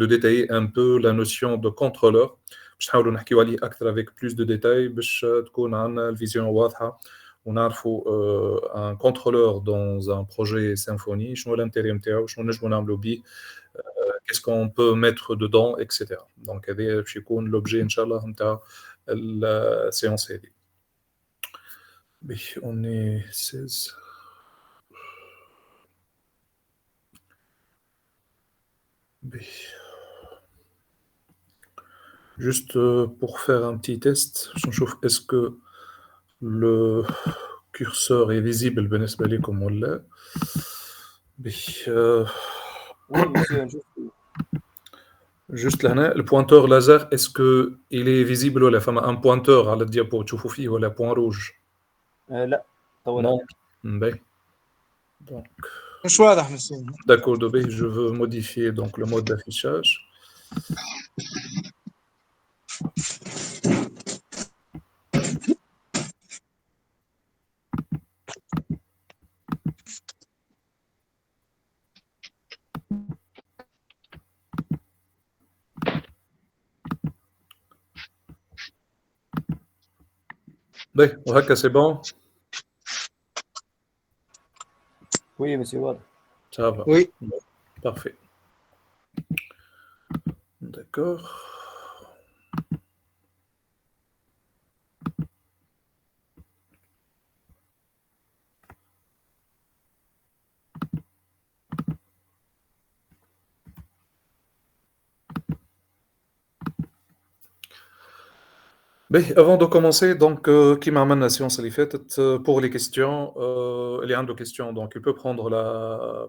de détailler un peu la notion de contrôleur. باش نحاولوا نحكيو عليه أكثر avec plus de détails باش تكون عندنا الفيزيون واضحة ونعرفوا un contrôleur dans un projet symphonie شنو l'intérêt نتاعو شنو نجموا نعملوا بيه qu'est-ce qu'on peut mettre dedans etc. Donc هذا باش يكون l'objet إن شاء الله نتاع السيونس هذه. On est 16. Juste pour faire un petit test, je trouve est-ce que le curseur est visible بالنسبة لكم ولا؟ Oui, monsieur, juste لهنا le pointeur laser est-ce que il est visible ولا فما un pointeur على الديابو تشوفوا فيه ولا point rouge؟ لا طول Non. Donc مش واضح monsieur. d'accord Dobé, je veux modifier donc le mode d'affichage. وهكا c'est bon. Oui, monsieur واضح. Ça va. Oui. Parfait. D'accord. Avant de commencer, donc, qui m'amène la séance à l'effet, pour les questions, il y a deux questions, donc il peut prendre la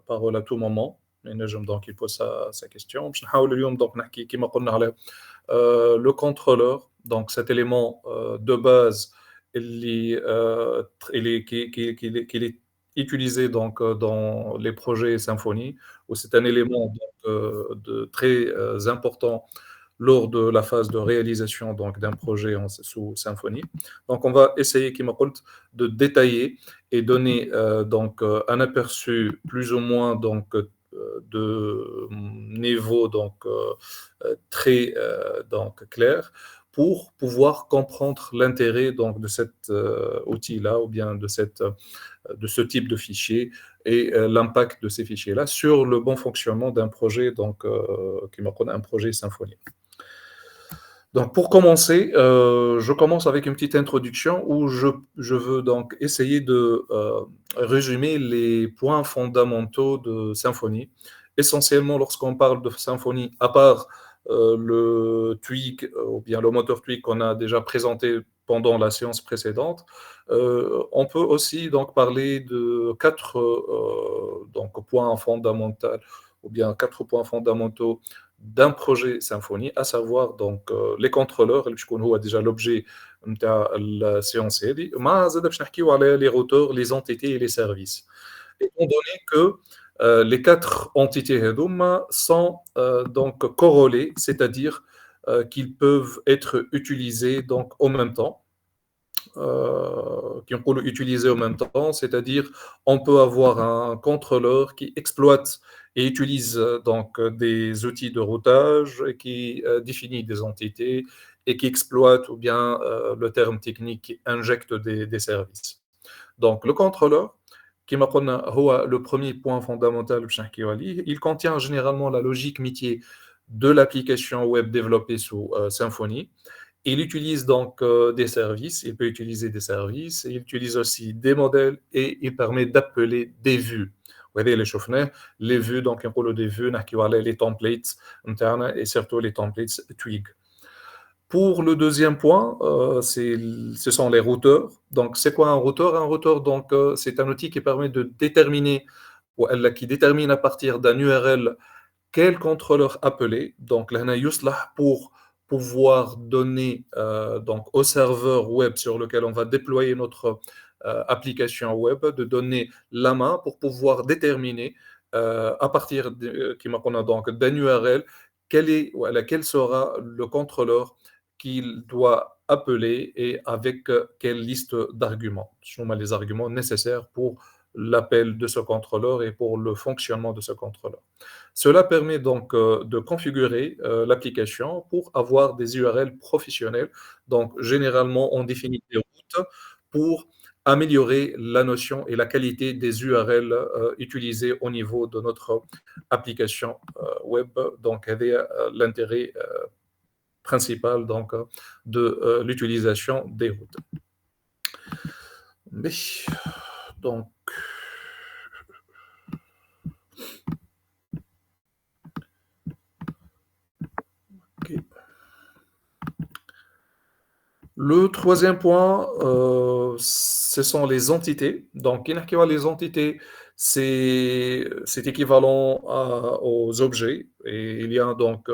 parole à tout moment. Donc il pose sa question. باش نحاول اليوم donc نحكي كما قلنا على le contrôleur, donc cet élément de base qui est utilisé donc dans les projets symphonie, où c'est un élément donc, de très important lors de la phase de réalisation donc d'un projet sous symphonie. Donc on va essayer, qui m'a dit, de détailler et donner donc un aperçu plus ou moins donc de niveau donc très donc clair pour pouvoir comprendre l'intérêt donc de cet outil-là ou bien de ce type de fichier et l'impact de ces fichiers-là sur le bon fonctionnement d'un projet donc qui m'a dit un projet symphonie. Donc, pour commencer, je commence avec une petite introduction où je veux donc essayer de résumer les points fondamentaux de symphonie. Essentiellement, lorsqu'on parle de symphonie, à part le Twig ou bien le moteur Twig qu'on a déjà présenté pendant la séance précédente, on peut aussi donc parler de quatre points fondamentaux ou bien 4 points fondamentaux d'un projet symphonie, à savoir donc les contrôleurs اللي بيكون هو déjà l'objet نتاع السيونس هذه مع زاد باش نحكيو على les routeurs, les entités et les services. Étant donné que les 4 entités هذوما sont donc corrélées, c'est-à-dire qu'ils peuvent être utilisés donc en même temps. Qui ont utilisé en même temps, c'est-à-dire on peut avoir un contrôleur qui exploite et utilise donc des outils de routage et qui définit des entités et qui exploite ou bien le terme technique qui injecte des services. Donc le contrôleur, qui m'a le premier point fondamental, il contient généralement la logique métier de l'application web développée sous Symfony. Il utilise donc des services, il peut utiliser des services, il utilise aussi des modèles et il permet d'appeler des vues. Vous voyez les vues, donc on parle des vues, les templates internes et surtout les templates Twig. Pour le deuxième point, ce sont les routeurs. Donc c'est quoi un routeur? Un routeur, donc c'est un outil qui permet de déterminer, ou qui détermine à partir d'un URL quel contrôleur appeler. Donc là, pour pouvoir donner donc au serveur web sur lequel on va déployer notre application web, de donner la main pour pouvoir déterminer à partir donc d'un URL quel sera le contrôleur qu'il doit appeler et avec quelle liste d'arguments. Ce sont les arguments nécessaires pour l'appel de ce contrôleur et pour le fonctionnement de ce contrôleur. Cela permet donc de configurer l'application pour avoir des URL professionnels. Donc, généralement, on définit des routes pour améliorer la notion et la qualité des URL utilisées au niveau de notre application web. Donc, c'est l'intérêt principal donc, de l'utilisation des routes. Mais, donc, okay. Le troisième point, ce sont les entités. Donc, les entités, c'est équivalent aux objets. Et il y a donc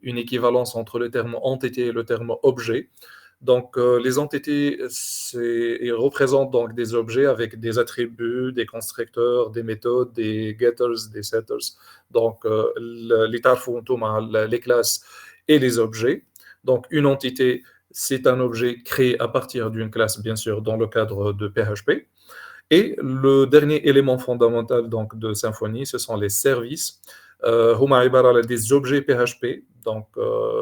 une équivalence entre le terme entité et le terme objet. Donc, les entités, ils représentent donc des objets avec des attributs, des constructeurs, des méthodes, des getters, des setters. Donc, les classes et les objets. Donc, une entité, c'est un objet créé à partir d'une classe, bien sûr, dans le cadre de PHP. Et le dernier élément fondamental donc, de Symfony, ce sont les services. هما عبارة على des objets PHP. Donc,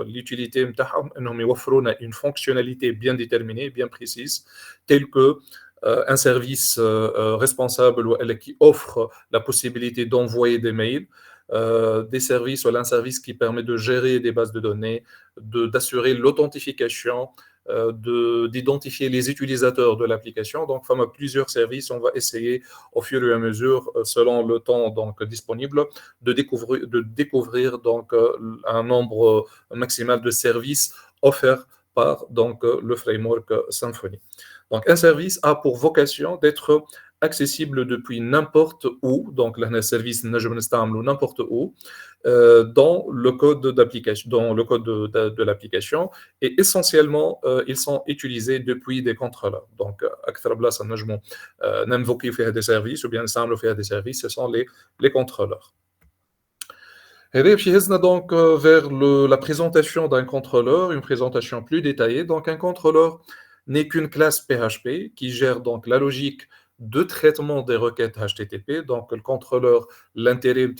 l'utilité متاعهم انهم يوفروا لنا une fonctionnalité bien déterminée, bien précise, telle que un service responsable qui offre la possibilité d'envoyer des mails, des services, ou un service qui permet de gérer des bases de données, d'assurer l'authentification, d'identifier les utilisateurs de l'application. Donc, il y a plusieurs services. On va essayer au fur et à mesure, selon le temps donc, disponible, de découvrir donc, un nombre maximal de services offerts par donc, le framework Symfony. Donc, un service a pour vocation d'être accessible depuis n'importe où, donc le service n'importe où, dans le code d'application, dans le code de l'application, et essentiellement, ils sont utilisés depuis des contrôleurs. Donc, n'invoquer faire des services ou bien faire des services, ce sont les contrôleurs. Et donc vers la présentation d'un contrôleur, une présentation plus détaillée. Donc, un contrôleur n'est qu'une classe PHP qui gère donc la logique de traitement des requêtes HTTP. Donc, le contrôleur, l'intérêt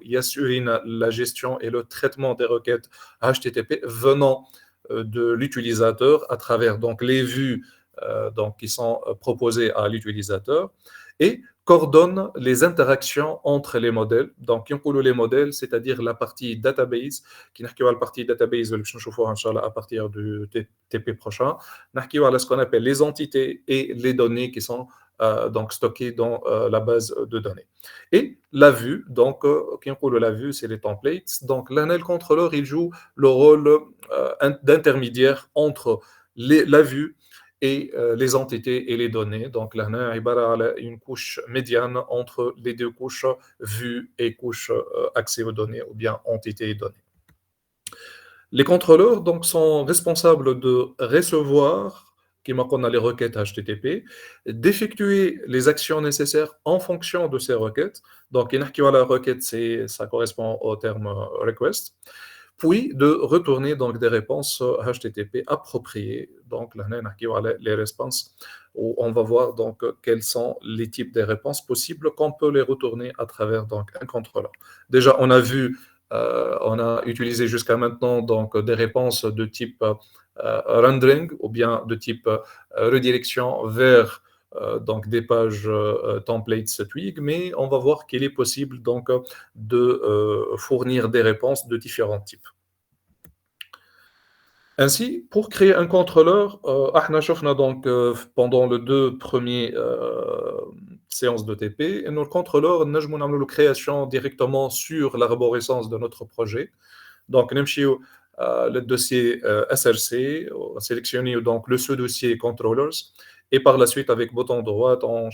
il assure la gestion et le traitement des requêtes HTTP venant de l'utilisateur à travers donc, les vues donc, qui sont proposées à l'utilisateur et coordonne les interactions entre les modèles. Donc, les modèles, c'est-à-dire la partie database, qui n'est la partie database à partir du TP prochain, n'est ce qu'on appelle les entités et les données qui sont donc stockées dans la base de données. Et la vue, donc, la vue, c'est les templates. Donc, l'ANL controller, il joue le rôle d'intermédiaire entre la vue et les entités et les données. Donc, là, on a une couche médiane entre les deux couches vue et couche accès aux données ou bien entités et données. Les contrôleurs donc, sont responsables de recevoir, qui qu'on a les requêtes HTTP, d'effectuer les actions nécessaires en fonction de ces requêtes. Donc, la requête, ça correspond au terme request. Puis de retourner donc des réponses HTTP appropriées. Donc, là, on a les réponses où on va voir donc quels sont les types de réponses possibles qu'on peut les retourner à travers donc un contrôleur. Déjà, on a vu, on a utilisé jusqu'à maintenant donc des réponses de type rendering ou bien de type redirection vers donc des pages templates Twig, mais on va voir qu'il est possible donc de fournir des réponses de différents types. Ainsi, pour créer un contrôleur, donc, pendant les 2 premières séances de TP, notre contrôleur, nous avons la création directement sur l'arborescence de notre projet. Donc, nous avons le dossier SRC, sélectionner donc le sous-dossier controllers, et par la suite, avec bouton droit, donc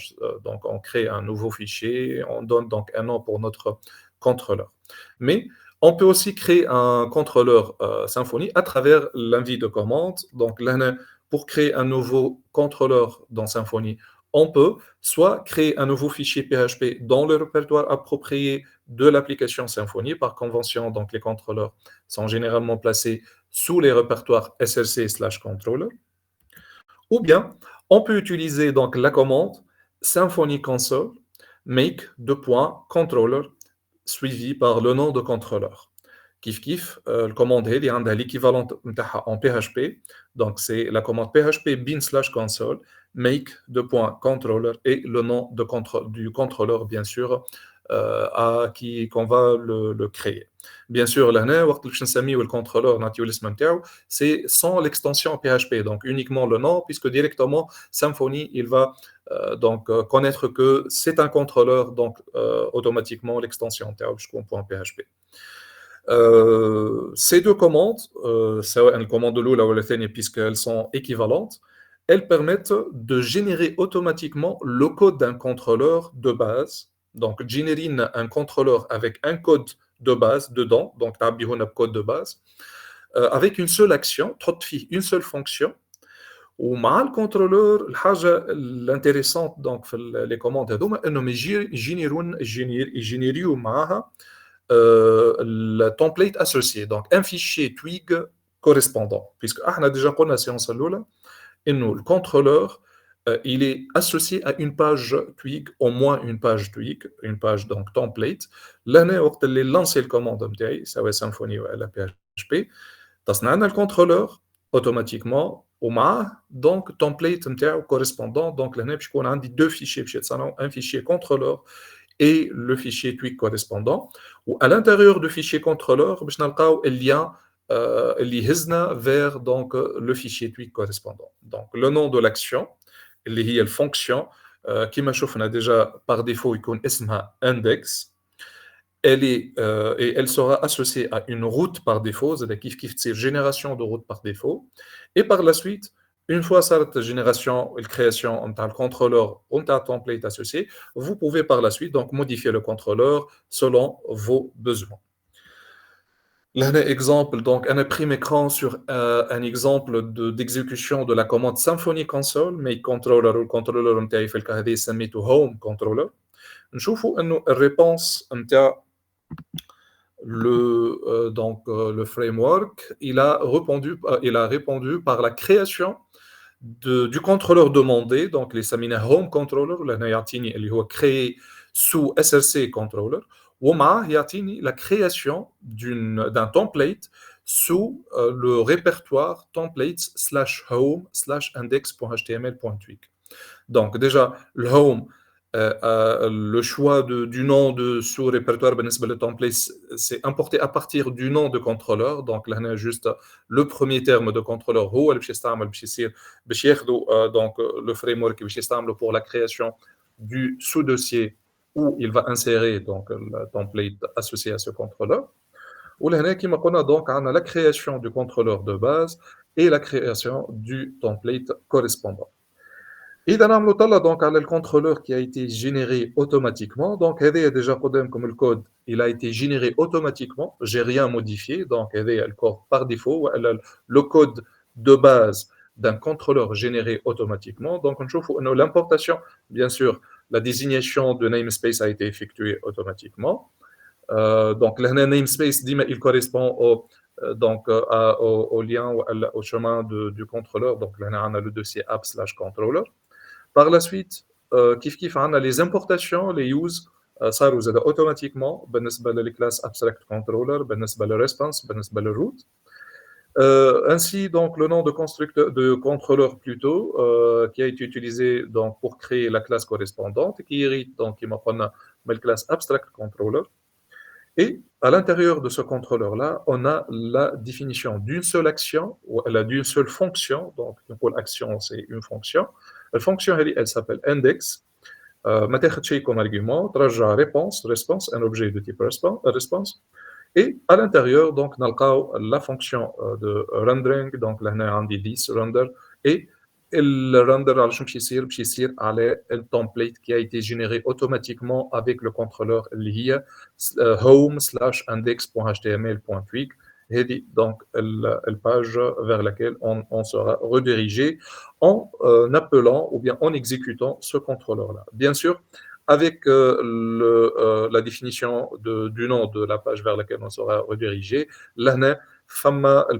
on crée un nouveau fichier, on donne donc un nom pour notre contrôleur. Mais on peut aussi créer un contrôleur Symfony à travers l'envie de commande. Donc, là, pour créer un nouveau contrôleur dans Symfony, on peut soit créer un nouveau fichier PHP dans le répertoire approprié de l'application Symfony. Par convention, donc les contrôleurs sont généralement placés sous les répertoires src/controller. Ou bien, on peut utiliser donc la commande Symfony Console make controller suivi par le nom de contrôleur. Kif kif, le commande il y a l'équivalent en PHP, donc c'est la commande PHP bin/console make controller et le nom du contrôleur bien sûr qu'on va le créer. Bien sûr, le contrôleur c'est sans l'extension PHP, donc uniquement le nom, puisque directement Symfony il va donc connaître que c'est un contrôleur, donc automatiquement l'extension .php. Ces deux commandes, la commande de l'oula ou la thani, puisqu'elles sont équivalentes, elles permettent de générer automatiquement le code d'un contrôleur de base. Donc, générer un contrôleur avec un code de base dedans, donc un code de base, avec une seule action, une seule fonction. ومع الكنترولور الحاجه الانتريسونت دونك في لي كوموند هذوما انهم يجينيريو معاها التمبليت اسوسيي دونك ان فيشي تويغ كوريسبوندون puisque احنا ديجا قلنا السيونس الاولى انه الكنترولور il est associé à une page Twig, au moins une page Twig, une page donc template. لهنا وقت اللي لانسي الكوموند نتاعي سواء سيمفوني ولا PHP تصنع لنا الكنترولور automatiquement ومعاه donc template نتاعو correspondant. donc لهنا باش يكون عندي deux fichiers باش يتصنعوا un fichier contrôleur et le fichier Twig correspondant. و à l'intérieur du fichier contrôleur باش نلقاو اللين اللي يهزنا vers donc le fichier Twig correspondant. donc le nom de l'action اللي هي الفونكسيون كما شفنا déjà par défaut يكون اسمها index. Et elle sera associée à une route par défaut, c'est-à-dire c'est génération de route par défaut. Et par la suite, une fois cette génération et la création d'un contrôleur ou d'un template associé, vous pouvez par la suite donc modifier le contrôleur selon vos besoins. Là, un exemple, donc un prime écran sur un exemple d'exécution de la commande Symfony Console, mais controller ou contrôleur نتاعي في الكهذه سميته home controller. نشوفوا انه الريبونس نتاع le framework, il a répondu par la création du contrôleur demandé, donc les samina home controller, اللي هو créé sous SRC controller, ومعه يعطيني la création d'un template sous le répertoire templates/home/index.html.twig. donc déjà le home le choix du nom de sous-répertoire le template, c'est importé à partir du nom de contrôleur. Donc là, on a juste le premier terme de contrôleur donc le framework pour la création du sous-dossier où il va insérer donc le template associé à ce contrôleur. Ou là, on a donc la création du contrôleur de base et la création du template correspondant. Et dans donc le contrôleur qui a été généré automatiquement, donc il est déjà comme le code, il a été généré automatiquement, j'ai rien modifié, donc il est le code par défaut, le code de base d'un contrôleur généré automatiquement. Donc on trouve l'importation, bien sûr, la désignation de namespace a été effectuée automatiquement. Donc le namespace, il correspond au lien, au chemin du contrôleur. Donc là on a le dossier app/controller. Par la suite, on a les importations, les use, ça vous aide automatiquement, les classes abstract controller, le response, le root. Ainsi, donc, le nom de contrôleur plutôt, qui a été utilisé donc, pour créer la classe correspondante, qui hérite donc, qui m'appelle la classe abstract controller. Et à l'intérieur de ce contrôleur-là, on a la définition d'une seule action, ou d'une seule fonction. Donc, l'action, c'est une fonction. La fonction, elle s'appelle index. ما تاخد شيء comme argument, ترجع response, un objet de type response. Et à l'intérieur, donc, نلقاو la fonction de rendering. Donc, là, on a 10 render. Et le render, باش يصير على le template qui a été généré automatiquement avec le contrôleur اللي هي home/index.html.twig. Et donc la page vers laquelle on sera redirigé en appelant ou bien en exécutant ce contrôleur-là. Bien sûr, avec la définition du nom de la page vers laquelle on sera redirigé, là, la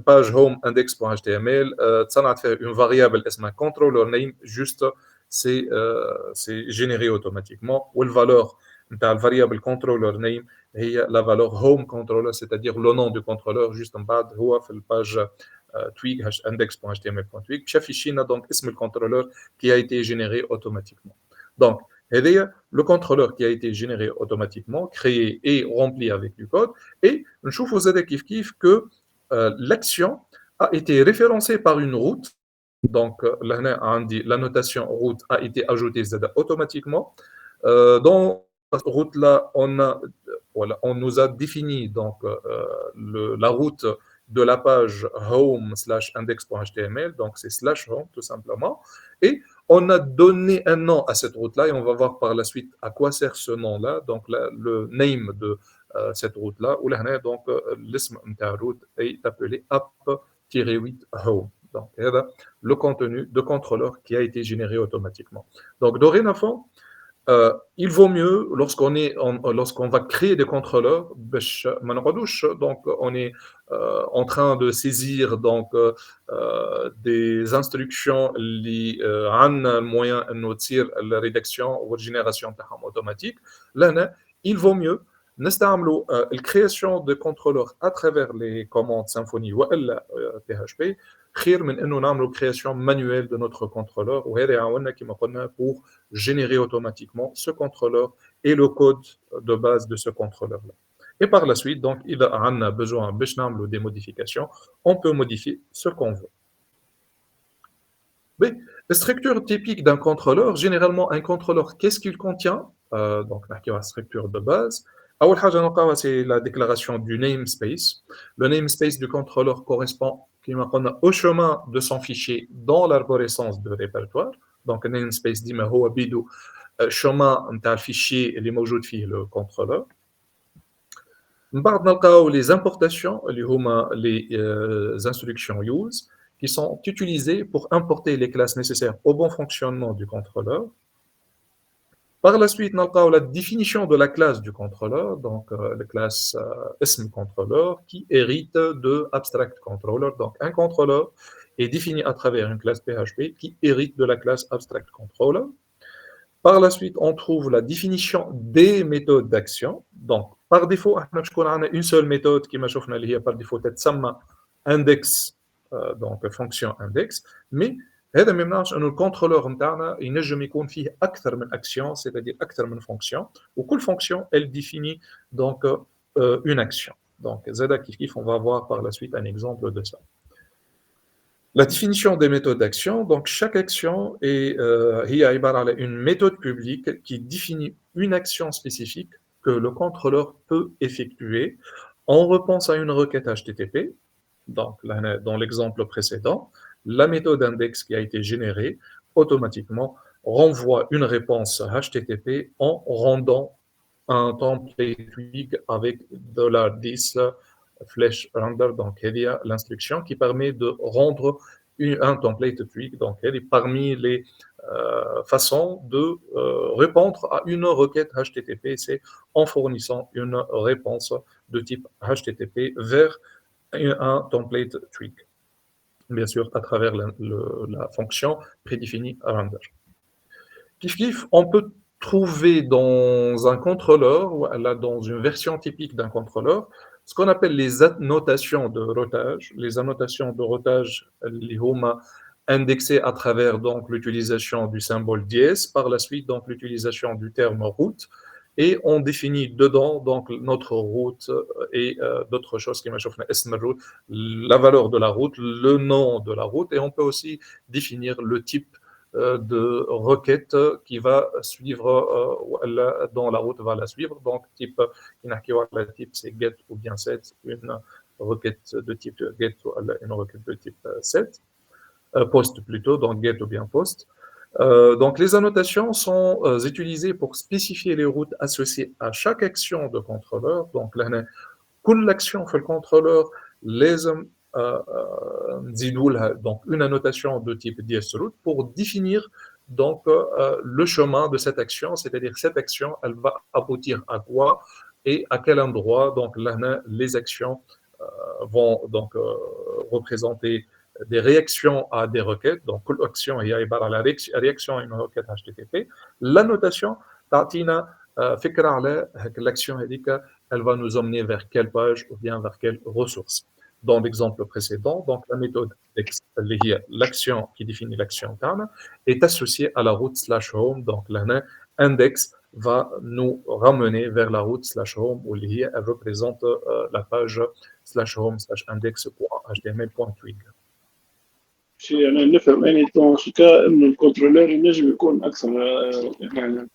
page home index.html, ça a fait une variable اسمها controller name juste c'est généré automatiquement. Ou la valeur de la variable controller name est la valeur home controller, c'est-à-dire le nom du contrôleur juste en bas de la page twig index.html.twig. Chaque donc isme le contrôleur qui a été généré automatiquement. Donc, le contrôleur qui a été généré automatiquement, créé et rempli avec du code, et je vous ai dit que l'action a été référencée par une route. Donc, la notation route a été ajoutée automatiquement. Dans cette route-là, on nous a défini donc, la route de la page home/index.html, donc c'est /home tout simplement, et on a donné un nom à cette route-là, et on va voir par la suite à quoi sert ce nom-là, donc le name de cette route-là, ou là, donc l'isme de la route est appelé app-8home. Donc, le contenu de contrôleur qui a été généré automatiquement. Donc, dorénavant, il vaut mieux, lorsqu'on va créer des contrôleurs, donc on est en train de saisir donc, des instructions liées à un moyen de la rédaction ou la génération automatique. Là, il vaut mieux نستعملوا الكرياسيون de contrôleurs à travers les commandes Symfony ou PHP خير من انه نعملوا création manuelle de notre contrôleur وهذا يعاوننا كما قلنا pour générer automatiquement ce contrôleur et le code de base de ce contrôleur là. Et par la suite, donc, il a besoin de des modifications, on peut modifier ce qu'on veut. Mais la structure typique d'un contrôleur, généralement un contrôleur, qu'est-ce qu'il contient? Donc, la structure de base. C'est la déclaration du namespace. Le namespace du contrôleur correspond au chemin de son fichier dans l'arborescence de répertoire. Donc, le namespace dit le chemin de fichier اللي موجود فيه le contrôleur. من بعد نلقاو les importations اللي هما les instructions use qui sont utilisées pour importer les classes nécessaires au bon fonctionnement du contrôleur. Par la suite, nous avons la définition de la classe du contrôleur, donc la classe ism contrôleur qui hérite de abstract controller. Donc un contrôleur est défini à travers une classe PHP qui hérite de la classe abstract controller. Par la suite, on trouve la définition des méthodes d'action. Donc par défaut, on a une seule méthode qui m'a chauffé par défaut تتسمى index, donc fonction index, mais هذا ما يمنعش انه الكونترولور نتاعنا ينجم يكون فيه اكثر من اكسيون c'est-à-dire اكثر من فونكسيون وكل فونكسيون elle définit donc une action. Donc زاد كيف on va voir par la suite un exemple de ça. La définition des méthodes d'action, donc chaque action est هي عبارة على une méthode publique qui définit une action spécifique que le contrôleur peut effectuer en réponse à une requête HTTP. Donc là, dans l'exemple précédent, la méthode index qui a été générée automatiquement renvoie une réponse HTTP en rendant un template twig avec $10 flash render. Donc, il y a l'instruction qui permet de rendre un template twig. Donc, elle est parmi les façons de répondre à une requête HTTP, c'est en fournissant une réponse de type HTTP vers un template twig. Bien sûr, à travers la fonction prédéfinie render. On peut trouver dans un contrôleur, dans une version typique d'un contrôleur, ce qu'on appelle les annotations de routage. Les annotations de routage, les homa indexées à travers donc l'utilisation du symbole dièse, par la suite donc l'utilisation du terme route, et on définit dedans donc notre route et d'autres choses qui m'achauffent la valeur de la route, le nom de la route, et on peut aussi définir le type de requête qui va suivre, dont la route va la suivre. Donc type c'est get ou bien set, une requête de type get ou une requête de type set, post plutôt, donc get ou bien post. Donc les annotations sont utilisées pour spécifier les routes associées à chaque action de contrôleur. Donc là, toute l'action fait le contrôleur, donc une annotation de type dsRoute pour définir donc le chemin de cette action, c'est-à-dire cette action, elle va aboutir à quoi et à quel endroit. Donc là, les actions vont donc représenter des réactions à des requêtes. Donc, كل action هي عبارة على réaction à une requête HTTP. L'annotation تعطينا فكرة على l'action هذيك elle va nous emmener vers quelle page ou bien vers quelle ressource. Dans l'exemple précédent, donc la méthode index, l'action qui définit l'action تاعنا est associée à la route /home. Donc là, index va nous ramener vers la route /home où elle représente la page /home/index.html.twig. شيء أنا نفهم يعني شكا إنه الكنترولر ينجم يكون أكثر يعني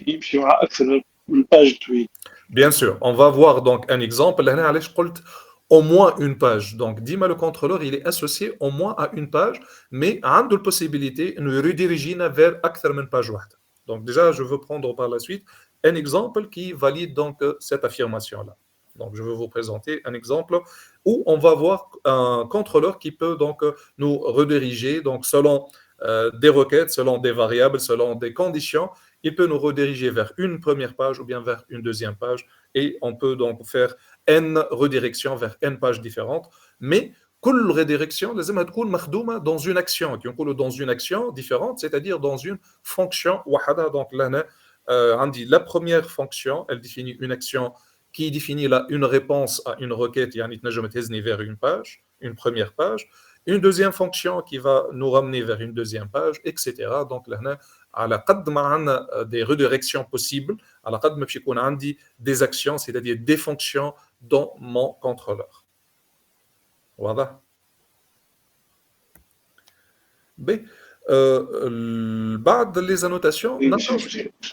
يمشي مع أكثر من باج تويك. Bien sûr, on va voir donc un exemple. Là, je قلت au moins une page. Donc, dis-moi, le contrôleur, il est associé au moins à une page, mais a la possibilité de nous rediriger vers أكثر من page واحدة. Donc, déjà, je veux prendre par la suite un exemple qui valide donc cette affirmation-là. Donc, je vais vous présenter un exemple où on va voir un contrôleur qui peut donc nous rediriger donc selon des requêtes, selon des variables, selon des conditions. Il peut nous rediriger vers une première page ou bien vers une deuxième page et on peut donc faire n redirections vers n pages différentes. Mais كل redirection لازمها تكون مخدومة dans une action. Dans une action différente, c'est-à-dire dans une fonction وحدة. Donc là, on dit la première fonction, elle définit une action qui définit une réponse à une requête, يعني تنجم تهزني vers une page, une première page. Une deuxième fonction qui va nous ramener vers une deuxième page, etc. Donc là, على قد ما عندنا des redirections possibles, على قد ما باش يكون عندي des actions, c'est-à-dire des fonctions dans mon contrôleur. واضح؟ B. بعد les annotations,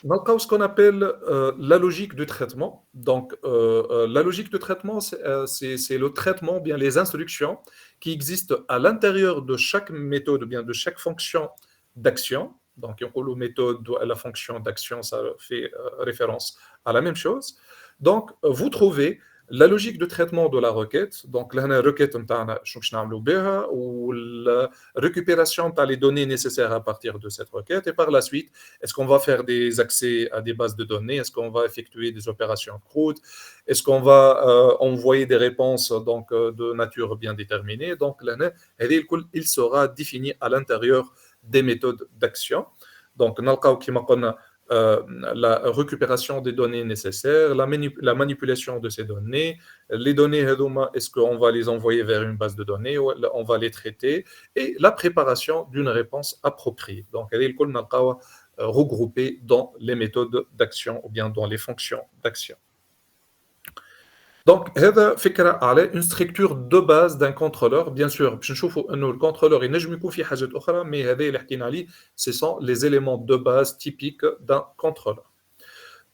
نلقاو ce qu'on appelle la logique du traitement. Donc, la logique de traitement, c'est le traitement, bien les instructions qui existent à l'intérieur de chaque méthode, bien de chaque fonction d'action. Donc, la méthode ou la fonction d'action, ça fait référence à la même chose. Donc, vous trouvez la logique de traitement de la requête. Donc, la requête, ou la récupération des données nécessaires à partir de cette requête. Et par la suite, est-ce qu'on va faire des accès à des bases de données? Est-ce qu'on va effectuer des opérations CRUD? Est-ce qu'on va envoyer des réponses donc, de nature bien déterminée? Donc, il sera défini à l'intérieur des méthodes d'action. Donc, la récupération des données nécessaires, la manipulation de ces données, les données, est-ce qu'on va les envoyer vers une base de données ou on va les traiter, et la préparation d'une réponse appropriée. Donc, elle est regroupée dans les méthodes d'action ou bien dans les fonctions d'action. Donc, une structure de base d'un contrôleur. Bien sûr, le contrôleur mais ce sont les éléments de base typiques d'un contrôleur.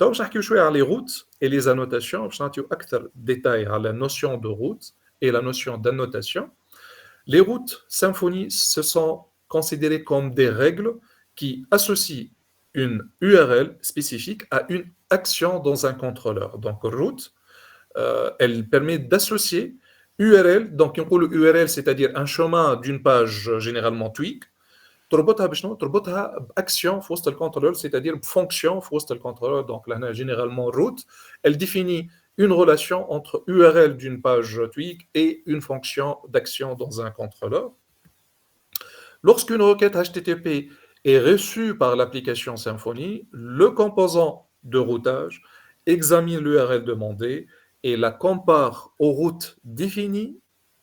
Donc, je vais vous les routes et les annotations. Je vais vous donner plus de détails sur la notion de route et la notion d'annotation. Les routes Symfony, ce sont considérées comme des règles qui associent une URL spécifique à une action dans un contrôleur. Donc, route, elle permet d'associer URL, donc on le URL, c'est-à-dire un chemin d'une page généralement tweak, تربطها بشنو؟ تربطها باكشن في وسط الكنترولر, c'est-à-dire fonction في وسط الكنترولر. Donc là, généralement route, elle définit une relation entre URL d'une page tweak et une fonction d'action dans un contrôleur. Lorsqu'une requête HTTP est reçue par l'application Symfony, le composant de routage examine l'URL demandée et la compare aux routes définies,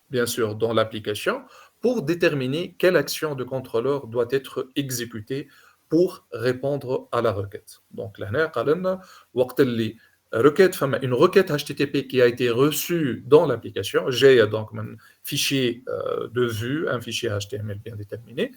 bien sûr, dans l'application, pour déterminer quelle action de contrôleur doit être exécutée pour répondre à la requête. Donc, là, une requête HTTP qui a été reçue dans l'application, j'ai donc un fichier de vue, un fichier HTML bien déterminé.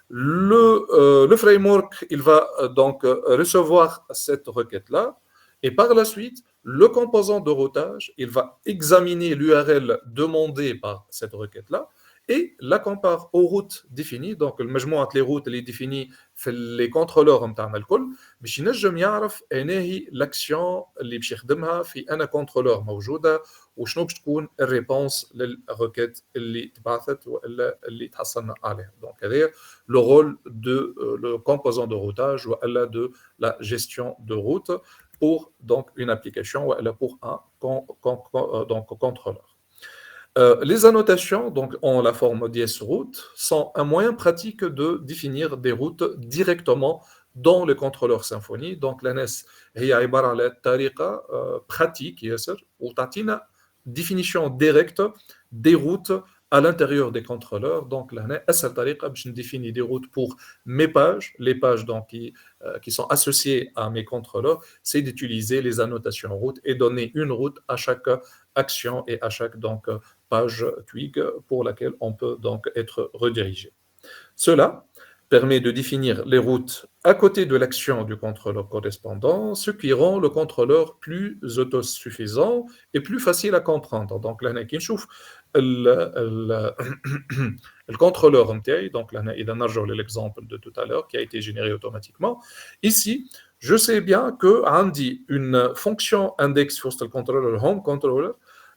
Le framework, il va donc recevoir cette requête-là, et par la suite, le composant de routage, il va examiner l'URL demandée par cette requête-là et la compare aux routes définies. Donc, le مجموعة les routes اللي définies في les contrôleurs نتاعنا الكل باش ينجم يعرف أنا هي l'action اللي باش يخدمها في أنا contrôleur موجودة وشنو باش تكون الريبونس للريكيت اللي تبعثت ولا اللي تحصلنا عليها. Donc, هذا le rôle de le composant de routage ولا de la gestion de route pour donc une application ou pour un donc, contrôleur. Les annotations, donc en la forme dièse route, sont un moyen pratique de définir des routes directement dans le contrôleur Symfony. Donc la NES هي عبارة على طريقة pratique ياسر وتعطينا définition directe des routes à l'intérieur des contrôleurs. Donc là, أسهل طريقة باش نديفيني des routes pour mes pages, les pages donc, qui sont associées à mes contrôleurs, c'est d'utiliser les annotations routes et donner une route à chaque action et à chaque donc, page Twig pour laquelle on peut donc être redirigé. Cela permet de définir les routes à côté de l'action du contrôleur correspondant, ce qui rend le contrôleur plus autosuffisant et plus facile à comprendre. Donc là, le contrôleur entier, donc là, il a l'exemple de tout à l'heure qui a été généré automatiquement. Ici, je sais bien que Andy, une fonction index for the controller, home controller,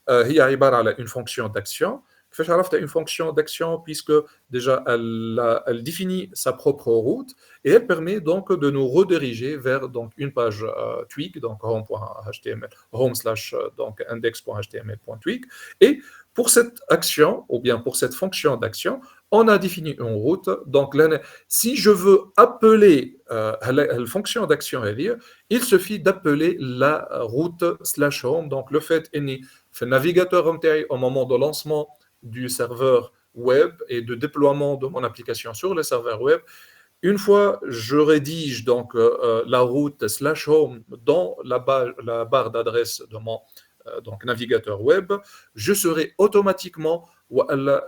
هي عبارة على une fonction d'action. كيفاش عرفت une fonction d'action puisque déjà elle définit sa propre route et elle permet donc de nous rediriger vers donc une page Twig, donc home.html, donc index.html.twig. Et pour cette action ou bien pour cette fonction d'action, on a défini une route. Donc là, si je veux appeler la fonction d'action, il suffit d'appeler la route /home. Donc le fait est le navigateur au moment de lancement du serveur web et de déploiement de mon application sur le serveur web, une fois je rédige donc la route /home dans la barre d'adresse de mon donc navigateur web, je serai automatiquement,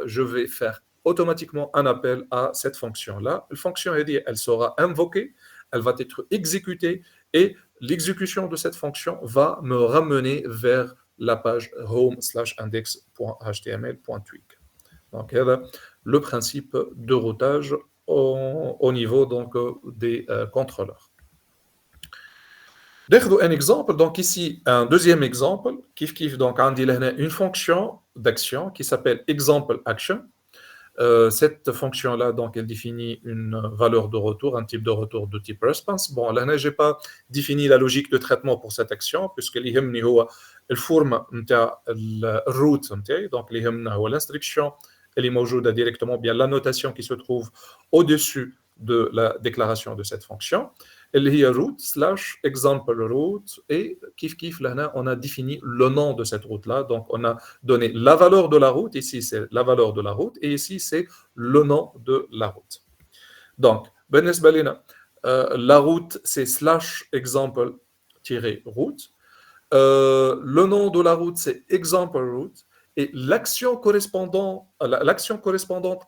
je vais faire automatiquement un appel à cette fonction-là. La fonction, elle sera invoquée, elle va être exécutée et l'exécution de cette fonction va me ramener vers la page home/index.html.twig. Donc, le principe de routage au niveau donc, des contrôleurs. Un exemple, donc ici un deuxième exemple, donc on dit une fonction d'action qui s'appelle example action. Cette fonction-là, donc, elle définit une valeur de retour, un type de retour de type response. Bon, là, je n'ai pas défini la logique de traitement pour cette action, puisque l'IHMNI هو الفورم نتاع الروت نتاعي, donc l'IHMNI هو l'instruction, elle est موجودة directement, bien l'annotation qui se trouve au-dessus de la déclaration de cette fonction. اللي هي route/example route et kif là on a défini le nom de cette route là, donc on a donné la valeur de la route, ici c'est la valeur de la route et ici c'est le nom de la route. Donc بالنسبة لنا la route c'est /example-route, le nom de la route c'est example route et l'action correspondante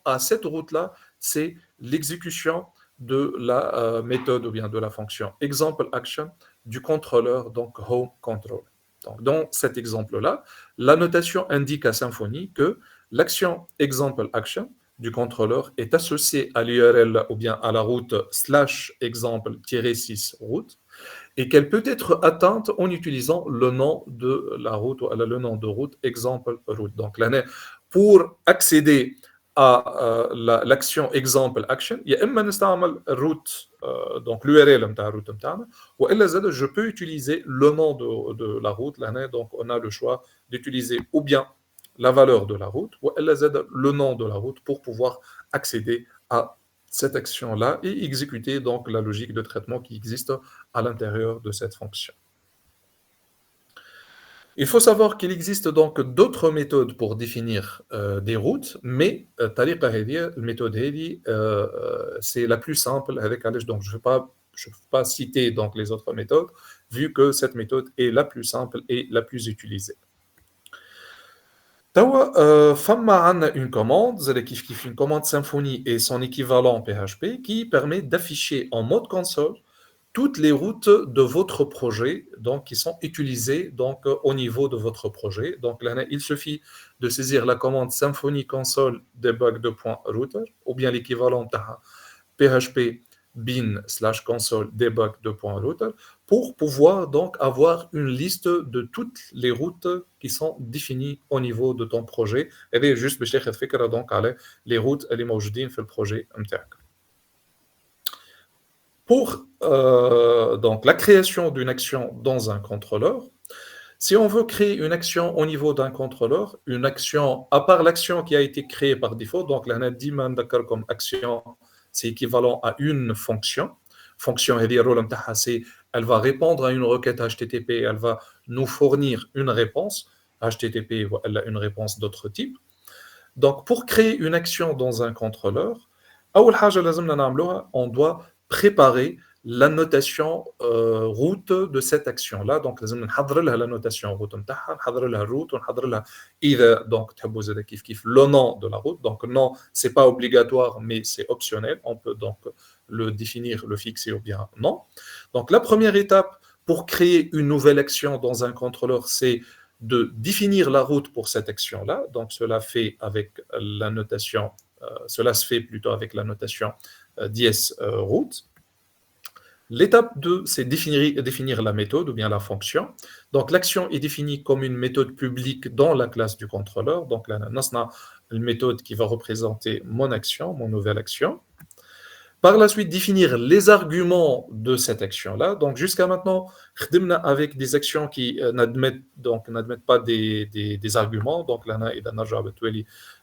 à cette route là c'est l'exécution de la méthode ou bien de la fonction example action du contrôleur, donc home control. Donc, dans cet exemple-là, la notation indique à Symfony que l'action example action du contrôleur est associée à l'URL ou bien à la route /example-6 route et qu'elle peut être atteinte en utilisant le nom de la route ou le nom de route example route. Donc, là, pour accéder à l'action example action, il y a une route, donc l'URL de la route, ou je peux utiliser le nom de la route. Donc on a le choix d'utiliser ou bien la valeur de la route ou le nom de la route pour pouvoir accéder à cette action-là et exécuter donc la logique de traitement qui existe à l'intérieur de cette fonction. Il faut savoir qu'il existe donc d'autres méthodes pour définir des routes, mais la méthode c'est la plus simple avec laquelle donc je ne vais pas citer donc les autres méthodes, vu que cette méthode est la plus simple et la plus utilisée. Une commande, une commande Symfony et son équivalent PHP qui permet d'afficher en mode console toutes les routes de votre projet donc, qui sont utilisées donc, au niveau de votre projet. Donc là, il suffit de saisir la commande Symfony console debug2.router ou bien l'équivalent PHP bin/console debug2.router pour pouvoir donc avoir une liste de toutes les routes qui sont définies au niveau de ton projet. Et juste donc les routes اللي موجودين في البروجي نتاعك. Pour donc, la création d'une action dans un contrôleur, Si on veut créer une action au niveau d'un contrôleur, une action, à part l'action qui a été créée par défaut, donc là, on a dit d'accord comme action, c'est équivalent à une fonction. Fonction, elle va répondre à une requête HTTP, elle va nous fournir une réponse HTTP, elle a une réponse d'autre type. Donc, pour créer une action dans un contrôleur, on doit préparer la notation route de cette action-là. Donc, la notation route, donc, le nom de la route. Donc, non, ce n'est pas obligatoire, mais c'est optionnel. On peut donc le définir, le fixer ou bien non. Donc, la première étape pour créer une nouvelle action dans un contrôleur, c'est de définir la route pour cette action-là. Donc, cela fait avec la notation, cela se fait plutôt avec la notation dièse route. L'étape 2, c'est définir la méthode ou bien la fonction. Donc, l'action est définie comme une méthode publique dans la classe du contrôleur. Donc, là, on a une méthode qui va représenter mon action, mon nouvelle action. Par la suite, définir les arguments de cette action-là. Donc, jusqu'à maintenant, avec des actions qui n'admettent pas des arguments. Donc, là,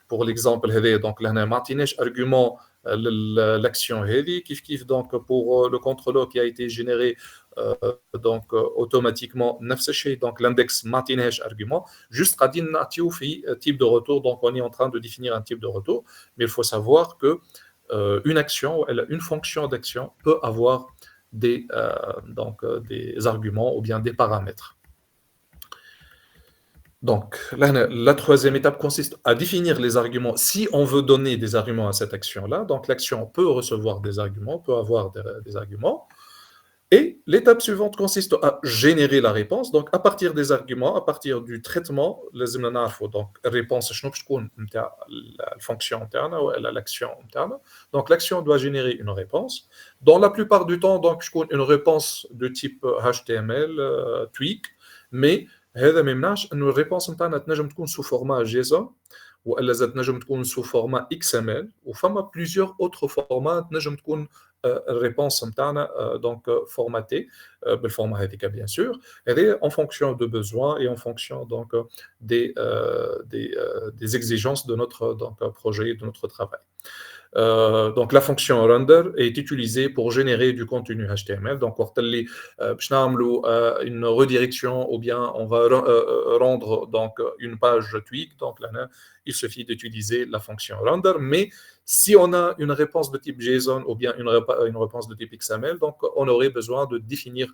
pour l'exemple, donc, là, argument l'action kif donc pour le contrôleur qui a été généré donc automatiquement donc l'index matinage argument juste type de retour. Donc on est en train de définir un type de retour, mais il faut savoir que une action, une fonction d'action peut avoir des arguments ou bien des paramètres. Donc, la troisième étape consiste à définir les arguments. Si on veut donner des arguments à cette action-là, donc l'action peut recevoir des arguments, peut avoir des arguments. Et l'étape suivante consiste à générer la réponse. Donc, à partir des arguments, à partir du traitement, donc réponse, la fonction interne ou l'action interne. Donc, l'action doit générer une réponse. Dans la plupart du temps, donc, une réponse de type HTML, tweak, mais هذا ما يمنعش انه الريبونس نتاعنا تنجم تكون سو فورما جيسون والا زاد تنجم تكون سو فورما اكس ام ال وفما بليزيور اوتر فورما تنجم تكون الريبونس نتاعنا دونك فورماتي بالفورما هذيك بيان سور هذه en fonction de besoins et en fonction donc des exigences de notre donc projet, de notre travail. Donc la fonction render est utilisée pour générer du contenu HTML. Donc une redirection ou bien on va rendre donc une page tweak. Donc là, il suffit d'utiliser la fonction render. Mais si on a une réponse de type JSON ou bien une réponse de type XML, donc on aurait besoin de définir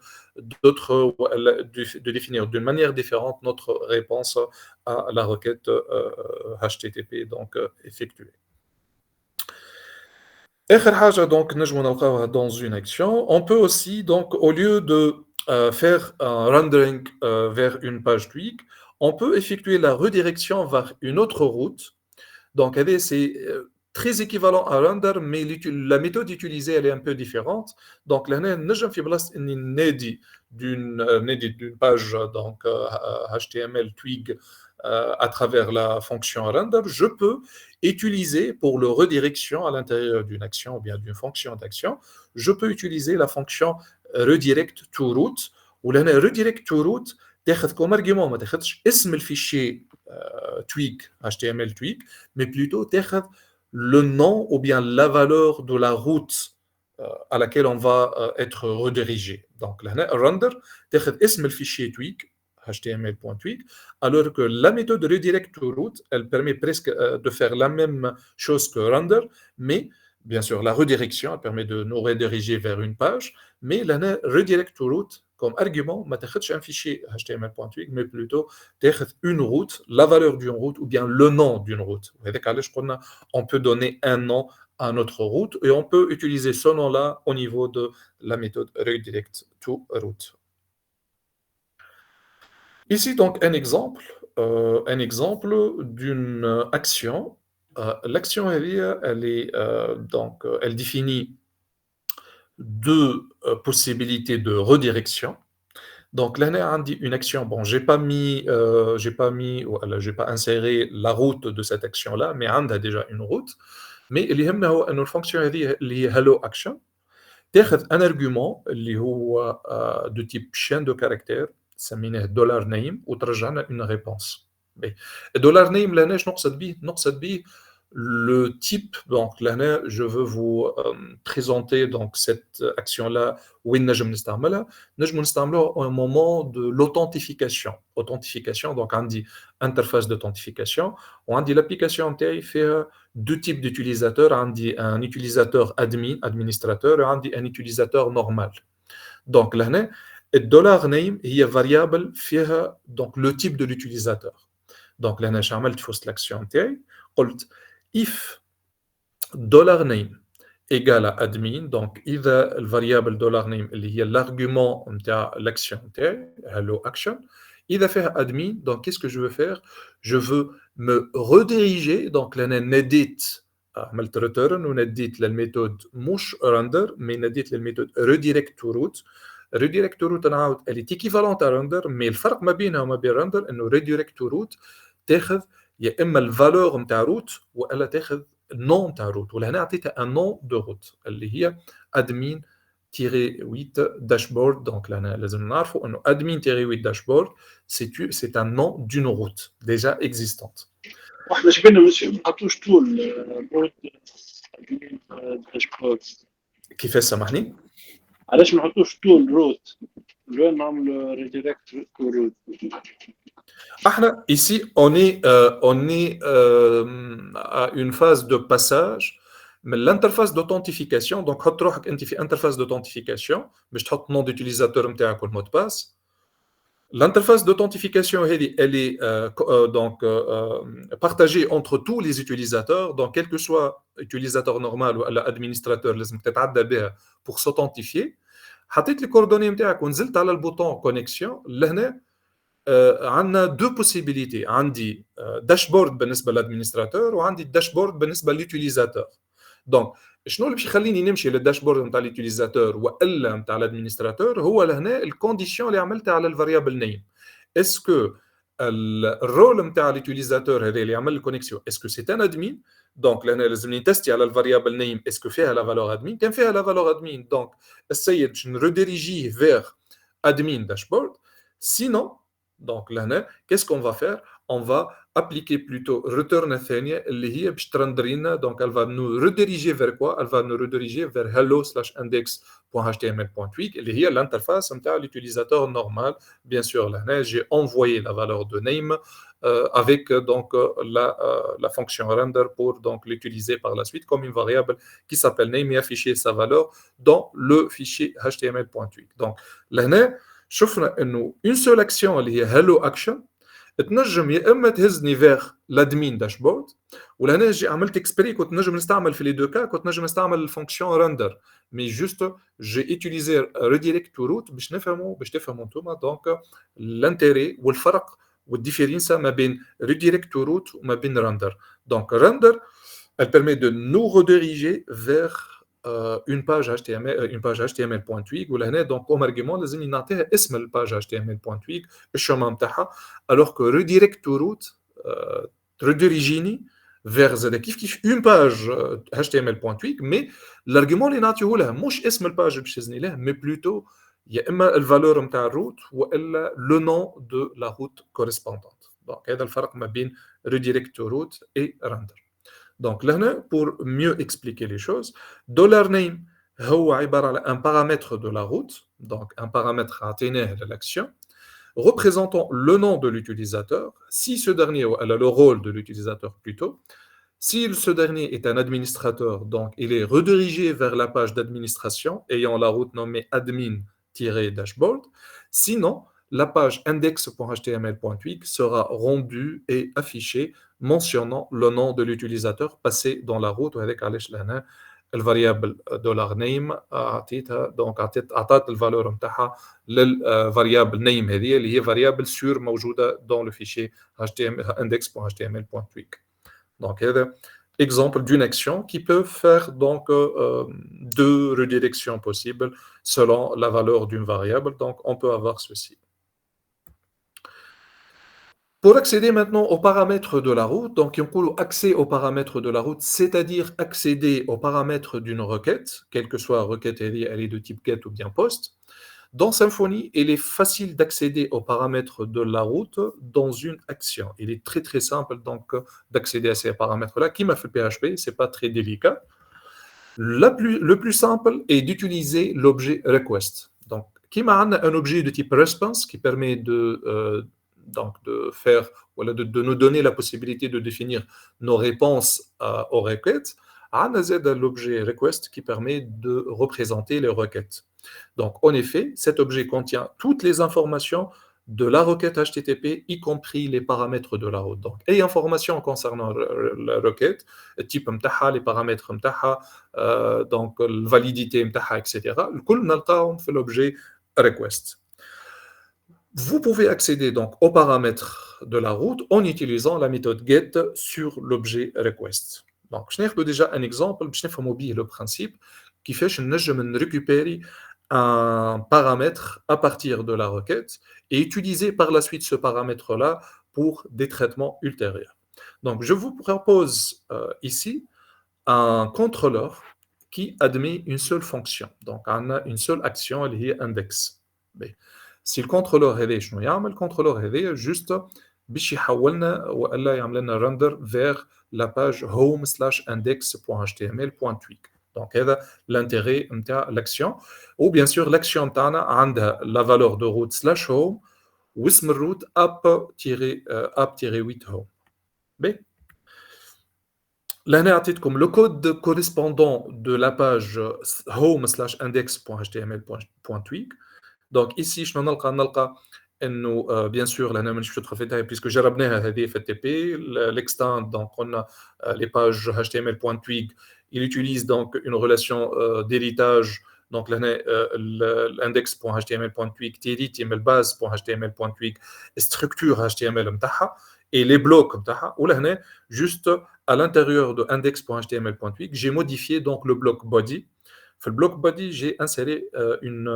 d'une manière différente notre réponse à la requête HTTP donc effectuée. Donc, dans une action, on peut aussi, donc, au lieu de faire un rendering vers une page tweak, on peut effectuer la redirection vers une autre route. Donc, c'est très équivalent à render, mais la méthode utilisée, elle est un peu différente. Donc, là, d'une page donc, HTML tweak à travers la fonction render, je peux utiliser pour le redirection à l'intérieur d'une action ou bien d'une fonction d'action, je peux utiliser la fonction redirect to route ou la redirect to route تاخذ comme argument ما تاخذش اسم الفيشير tweak HTML tweak mais plutôt تاخذ le nom ou bien la valeur de la route à laquelle on va être redirigé. Donc là render تاخذ اسم الفيشير tweak html.tweak, alors que la méthode redirect to route, elle permet presque de faire la même chose que render, mais bien sûr, la redirection, elle permet de nous rediriger vers une page, mais la redirect to route, comme argument, ما تاخذش un fichier html.tweak, mais plutôt تاخذ une route, la valeur d'une route, ou bien le nom d'une route. On peut donner un nom à notre route, et on peut utiliser ce nom-là au niveau de la méthode redirect to route. Ici, donc, un exemple d'une action. L'action, elle définit deux possibilités de redirection. Donc, là, on dit une action. Bon, j'ai pas inséré la route de cette action-là, mais on a déjà une route. Mais il y a une fonction qui est hello action. تاخذ un argument اللي هو de type chaîne de caractères سميناه دولار نيم وترجعنا une réponse. Dollar name لهنا شنو نقصد به؟ نقصد به le type. Donc là, je veux vous présenter donc cette action-là. وين نجم نستعملها؟ نجم نستعملها au moment de l'authentification. Authentification, donc on dit interface d'authentification. On dit l'application نتاعي فيها deux types d'utilisateurs. On dit un utilisateur admin, administrateur, et on dit un utilisateur normal. Donc là, le dollar name هي variable فيها donc le type de l'utilisateur. Donc là, j'ai عملت في وسط l'action نتاعي قلت if dollar name égale à admin, donc إذا الفاريابل dollar name اللي هي l'argument نتاع l'action نتاعي hello action إذا فيها admin, donc qu'est-ce que je veux faire? Je veux me rediriger. donc là نديت عملت return ونديت للميثود مش render mais نديت للميثود redirect to root. redirect to root نعاود elle est équivalente à render, mais الفرق ما بينها وما بين render انه redirect to root تاخذ يا اما الفالور نتاع روت والا تاخذ النون نتاع روت. ولهنا عطيتها ان نون دو روت اللي هي admin 8 dashboard. donc لهنا لازم نعرفوا انه admin 8 dashboard c'est un nom d'une route déjà existante. واحنا شبينا ما نحطوش طول روت داشبورد. كيفاش سامحني؟ علاش ما نحطوش طول روت؟ وين نعملوا ريديريكت تو روت؟ Ici, on est à une phase de passage, mais l'interface d'authentification, donc حط روحك انت في interface d'authentification باش تحط nom d'utilisateur نتاعك والمot de passe. L'interface d'authentification elle est donc partagée entre tous les utilisateurs, donc quel que soit utilisateur normal ou administrateur لازم تتعدى بها pour s'authentifier. حطيت لي coordonnées نتاعك ونزلت على البوطون connexion. لهنا عندنا دو بوسيبيليتي. عندي داشبورد بالنسبه للادمينستراتور وعندي داشبورد بالنسبه لليوتيليزاتور. دونك شنو اللي باش يخليني نمشي للداشبورد نتاع اليوتيليزاتور والا نتاع الادمينستراتور؟ هو لهنا الكونديسيون اللي عملتها على الفاريابل نيم. اسكو الرول نتاع اليوتيليزاتور هذا اللي يعمل الكونيكسيون اسكو سي ان ادمين؟ دونك لهنا لازم نتستي على الفاريابل نيم اسكو فيها لا فالور ادمين. كان فيها لا فالور ادمين دونك السيد باش نريديريجيه فيغ ادمين داشبورد. سينون donc là, qu'est-ce qu'on va faire? On va appliquer plutôt return الثانية اللي هي باش ترندرينا. donc elle va nous rediriger vers quoi? Elle va nous rediriger vers hello/index.html.twig اللي هي l'interface نتاع l'utilisateur normal. bien sûr là, j'ai envoyé la valeur de name avec donc la fonction render pour donc l'utiliser par la suite comme une variable qui s'appelle name et afficher sa valeur dans le fichier html.twig. donc là شفنا انه une seule action اللي هي hello action تنجم يا اما تهزني فيغ l'admin dashboard ولا نجي عملت اكسبري كنت نجم نستعمل في لي دو كا كنت نجم نستعمل الفونكسيون رندر مي جوست جي يوتيليزي ريديريكت تو روت باش تفهموا انتوما دونك الانتيري والفرق والديفيرنسا ما بين ريديريكت تو روت وما بين رندر. دونك رندر elle permet de nous rediriger vers une page HTML.twig ولا donc comme argument لازم نعطيها اسم الباج HTML.twig الشمال نتاعها alors que redirect to root redirigini vers زاد كيف une page HTML.twig mais l'argument اللي نعطيه لها مش اسم الباج باش يزني له mais plutôt يا اما الفالور نتاع الروت والا le nom de la route correspondante. donc هذا الفرق ما بين redirect to root et render. Donc là, pour mieux expliquer les choses, $name est un paramètre de la route, donc un paramètre atténué de l'action, représentant le nom de l'utilisateur, si ce dernier a le rôle de l'utilisateur plutôt. Si ce dernier est un administrateur, donc il est redirigé vers la page d'administration ayant la route nommée admin-dashboard. Sinon, la page index.html.twig sera rendue et affichée mentionnant le nom de l'utilisateur passé dans la route avec le variable $name donc عطات الفالور نتاعها للفاريابل name هذه اللي هي variable sur موجوده dans le fichier index.html.twig. donc هذا exemple d'une action qui peut faire donc deux redirections possibles selon la valeur d'une variable. donc on peut avoir ceci. Pour accéder maintenant aux paramètres de la route, donc on peut accès aux paramètres de la route, c'est-à-dire accéder aux paramètres d'une requête, quelle que soit la requête, elle est de type GET ou bien POST. Dans Symfony, il est facile d'accéder aux paramètres de la route dans une action. Il est très très simple donc d'accéder à ces paramètres-là. Qui m'a fait PHP, c'est pas très délicat. Le plus simple est d'utiliser l'objet request. Donc, qui m'a un objet de type response qui permet donc de faire, voilà, de nous donner la possibilité de définir nos réponses aux requêtes. On a l'objet request qui permet de représenter les requêtes. Donc, en effet, cet objet contient toutes les informations de la requête HTTP, y compris les paramètres de la route. Donc, et informations concernant la requête, type MTAHA, les paramètres MTAHA, donc la validité MTAHA, etc. Le coup, on fait l'objet request. Vous pouvez accéder donc aux paramètres de la route en utilisant la méthode get sur l'objet request. Donc, je n'ai déjà un exemple, je n'ai le principe qui fait que je récupère un paramètre à partir de la requête et utiliser par la suite ce paramètre-là pour des traitements ultérieurs. Donc, je vous propose ici un contrôleur qui admet une seule fonction. Donc, on a une seule action, elle est index. Si le contrôleur est le contrôleur est juste باش يحولنا والا يعمل لنا render vers la page home/index.html.tweak. Donc, c'est l'intérêt de l'action. Ou bien sûr, l'action a la valeur de route /home ou اسم route app-8home. Là, on a comme le code correspondant de la page home/index.html.tweak. Donc, ici, je نلقى انه bien sûr là مانيش باش ندخل في الديتاي puisque جربناها هذه في التي بي l'extend donc on a les pages html.twig il utilise donc une relation d'héritage donc l'index.html.twig تيريت يعمل base.html.twig structure html نتاعها et les blocs نتاعها ولهنا juste à l'intérieur de index.html.twig j'ai modifié donc le bloc body. في le bloc body j'ai inséré une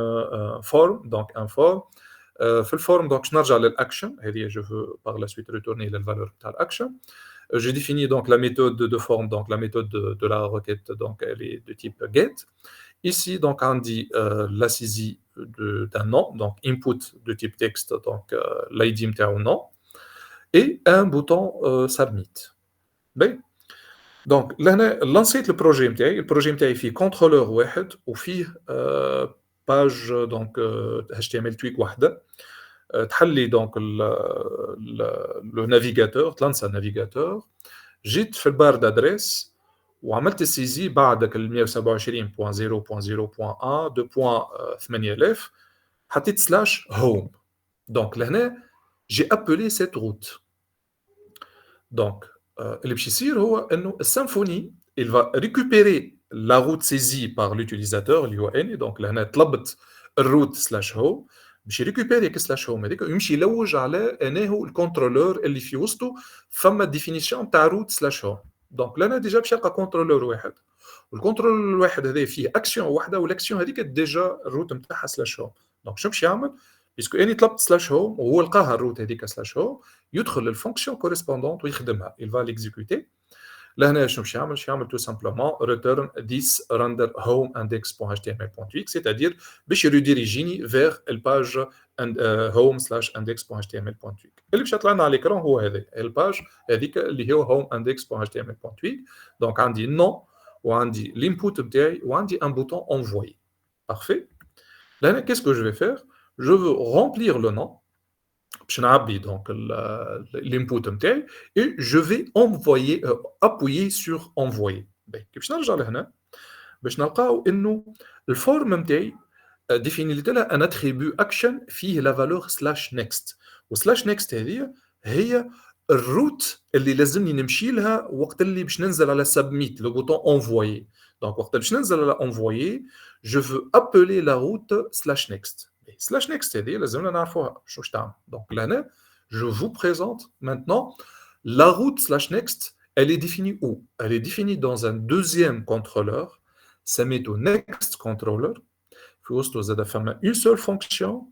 forme donc un form. في الفورم دونك باش نرجع للاكشن هذه جو فو باغ لا سويت ريتورني للفالور تاع الاكشن je définis donc la méthode de forme donc la méthode de la requête donc elle est de type get ici donc on dit la saisie d'un nom donc input de type texte donc l'id نتاعو nom et un bouton submit bien donc là lancيت البروجي نتاعي فيه contrôleur واحد وفيه page donc HTML tweak واحدة تحلي donc le navigateur تلانسا navigateur جيت في البار d'adresse وعملت السيزي بعدك ال 127.0.0.1 2.8000 حطيت /home donc لهنا j'ai appelé cette route donc اللي باش يصير هو انه السيمفوني il va récupérer la route saisie par l'utilisateur اللي هو اني donc لهنا طلبت الروت /home باش يريكوبيري /home هذيك ويمشي يلوج على انا هو الكونترولور اللي في وسطه فما ديفينيسيون تاع روت /home دونك لهنا ديجا باش يلقى كونترولور واحد والكونترولور الواحد هذا فيه اكسيون واحده والاكسيون هذيك ديجا الروت نتاعها /home دونك شنو باش يعمل بيسكو اني طلبت /home وهو لقاها الروت هذيك /home يدخل للفونكسيون كوريسبوندونت ويخدمها il va l'exécuter لهنا شنو باش يعمل tout simplement return this render home index.html.tweak c'est-à-dire باش يريديريجيني vers الباج home/index.html.tweak اللي باش يطلع لنا على الاكران هو هذا الباج هذيك اللي هو home index.html.tweak دونك عندي النو وعندي l'input نتاعي وعندي un bouton envoyer parfait لهنا qu'est-ce que je vais faire je veux remplir le nom باش نعبي donc l'input نتاعي et je vais envoyer appuyer sur envoyer كيفاش نرجع لهنا باش نلقاو انه الفورم نتاعي ديفينيت لها ان اتريبيو اكشن فيه لا فالور /next و/next هي الروت اللي لازمني نمشي لها وقت اللي باش ننزل على سبميت لو بوتون انفويي دونك وقت باش ننزل على انفويي جو فو ابلي لا روت /next /next هذه لازمنا نعرفوها شو تعمل دونك لهنا je vous présente maintenant la route /next elle est définie où elle est définie dans un deuxième contrôleur سميته next controller في وسطه زاد فما une seule fonction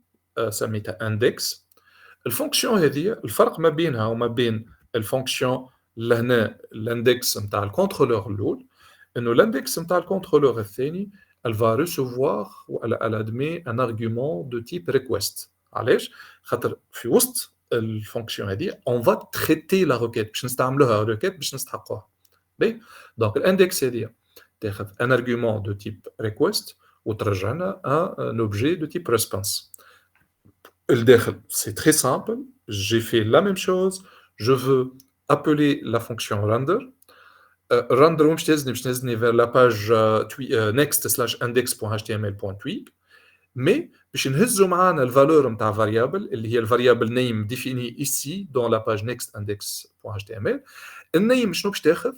سميتها index الفونكسيون هذه الفرق ما بينها وما بين الفونكسيون لهنا الاندكس نتاع الكونترولور الاول انه الاندكس نتاع الكونترولور الثاني elle va recevoir ou elle admet un argument de type request. علاش؟ خاطر في وسط الفونكسيون هذه on va traiter la requête باش نستعملوها requête باش نستحقوها. باهي؟ دونك الاندكس هذه تاخذ un argument de type request وترجع لنا un objet de type response. الداخل c'est très simple, j'ai fait la même chose, je veux appeler la fonction render. Render باش تهزني vers la page next/index.html.tweak. Mais باش نهزوا معانا الفالور نتاع variable اللي هي الفاريابل name définie ici dans la page next.index.html. النيم شنو باش تاخذ؟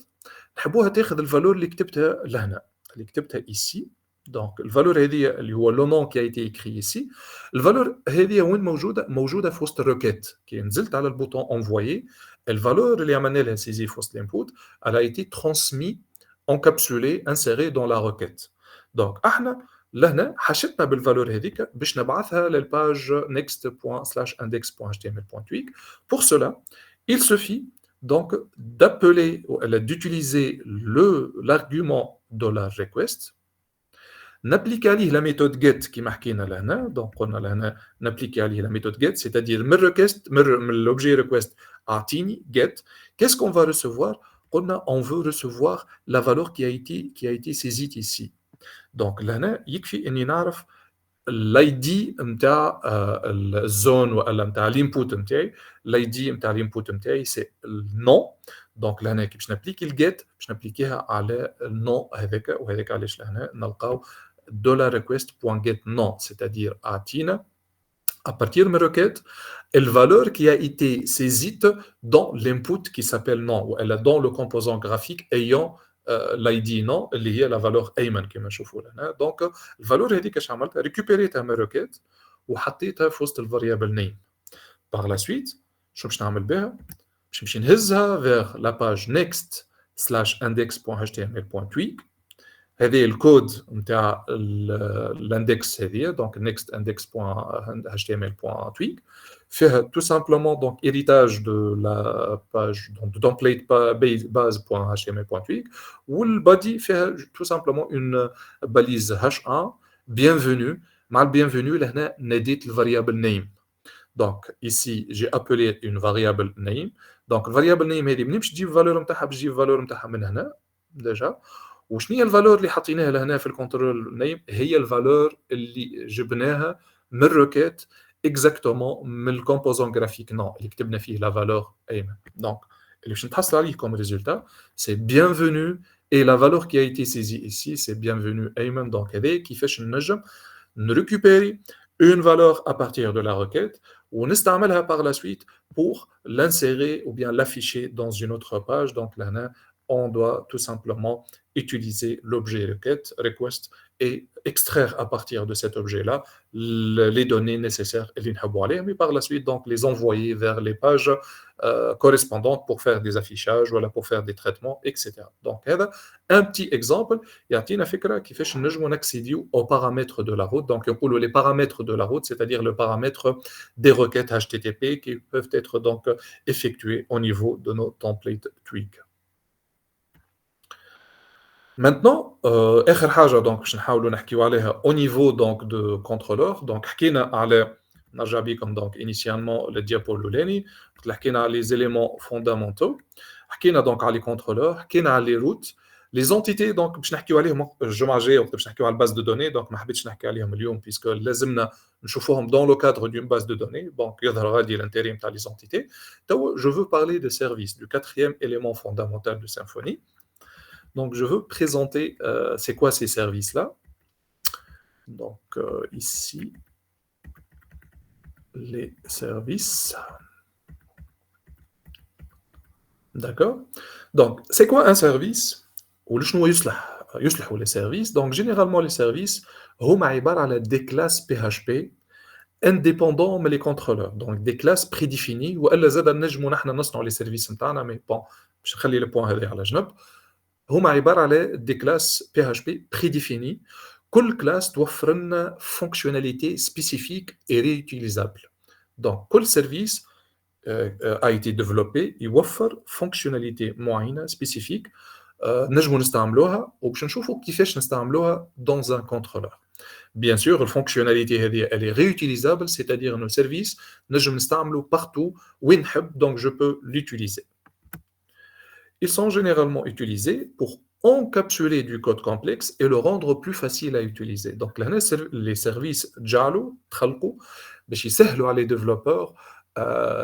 نحبوها تاخذ الفالور اللي كتبتها لهنا، اللي كتبتها ici. دونك الفالور هذه اللي هو لو نون كي ايتي écrit ici. الفالور هذه وين موجوده؟ موجوده في وسط الروكيت. كي نزلت على البوطون envoyer الفالور اللي عملنا لها سيزي في وسط الانبوت elle a été transmis encapsulée insérée dans la requête. دونك احنا لهنا حشتنا بالفالور هذيك باش نبعثها للباج next.index.html.tweak. Pour cela, il suffit donc d'appeler ou d'utiliser l'argument $request. نابليكي عليه لا ميثود get كيما حكينا لهنا. دونك قلنا لهنا نابليكي عليه لا ميثود get c'est-à-dire من الريكوست من l'objet request اعطيني get. Qu'est-ce qu'on va recevoir? قلنا on veut recevoir la valeur qui a été saisie ici. دونك لهنا يكفي اني نعرف الاي دي نتاع الزون ولا نتاع الانبوت نتاعي. الاي دي نتاع الانبوت نتاعي سي النون. دونك لهنا كي باش نابليكي الجيت باش نابليكيها على النون هذاك، وهذاك علاش لهنا نلقاو $request.getNon c'est-à-dire اعطينا à partir de ma requête la valeur qui a été saisie dans l'input qui s'appelle non ou elle est dans le composant graphique ayant l'ID non اللي هي la valeur أيمن كما نشوفوا لهنا. دونك الفالور هذيك اش عملت؟ ريكوبيريتها من requête وحطيتها في وسط الفاريابل نيم. باغ لا سويت شنو باش نعمل بها؟ باش نمشي نهزها vers la page next/index.html.tweak. هذه الكود نتاع الاندكس هذه دونك next.index.html.tweak فيها tout simplement donc héritage de la page donc de template base.html.tweak والبادي فيها tout simplement une balise h1 bienvenue. مع البيانفوني لهنا ناديت الفاريابل name. Donc ici j'ai appelé une variable name. Donc الفاريابل name هذه منين باش تجيب الفالور نتاعها؟ باش تجيب الفالور نتاعها من هنا ديجا. وشنو هي الفالور اللي حطيناها لهنا في الكنترول نيم؟ هي الفالور اللي جبناها من الروكيت اكزاكتومون من الكومبوزون جرافيك نون اللي كتبنا فيه لا فالور ايمن. دونك اللي باش نتحصل عليه كوم ريزولتا سي bienvenue et la valeur qui a été saisie ici c'est bienvenue ايمن. دونك هذا كيفاش نجم نريكوبيري une valeur à partir de la requête ونستعملها par la suite pour l'insérer ou bien l'afficher dans une autre page. Donc là on doit tout simplement utiliser l'objet request et extraire à partir de cet objet-là les données nécessaires mais par la suite donc les envoyer vers les pages correspondantes pour faire des affichages, voilà, pour faire des traitements, etc. Donc un petit exemple, يعطينا فكرة كيفاش نجمو نكسيديو aux paramètres de la route. Donc يقولوا les paramètres de la route, c'est-à-dire le paramètre des requêtes HTTP qui peuvent être donc effectuées au niveau de nos templates tweak. Maintenant, آخر حاجة donc باش نحاولوا نحكيو عليها au niveau donc de contrôleur. Donc حكينا على نرجع بكم donc initialement le diapo الأولاني حكينا على les éléments fondamentaux. حكينا donc على les contrôleurs، حكينا على les routes. Les entités donc باش نحكيو عليهم الجمعة الجاية وقت باش نحكيو على الباز دو دوني. donc ما حبيتش نحكي عليهم اليوم بيسكو لازمنا نشوفوهم dans le cadre d'une base de données. donc يظهر غادي l'intérêt نتاع les entités. تو je veux parler de service, du quatrième élément fondamental de Symfony. Donc, je veux présenter c'est quoi ces services-là. Donc, ici, les services. D'accord. Donc, c'est quoi un service? Ou les services. Donc, généralement, les services, هما عبارة على des classes PHP indépendants mais les contrôleurs. Donc, des classes prédéfinies. وإلا زاد نجمو نحن نصنعوا les services نتاعنا. Mais bon, باش نخلي le point هذا على جنب. هما عبارة على des classes PHP prédéfinies. كل classe توفر لنا fonctionnalité spécifique et réutilisable. Donc, كل service a été développé يوفر fonctionnalité معينة spécifique نجموا نستعملوها وباش نشوفوا كيفاش نستعملوها dans un contrôleur. Bien sûr, la fonctionnalité elle est réutilisable, c'est-à-dire nos services نجم نستعملوا partout وين نحب, donc je peux l'utiliser. Ils sont généralement utilisés pour encapsuler du code complexe et le rendre plus facile à utiliser. Donc les services جعلوا تخلقوا باش يسهلوا على les développeurs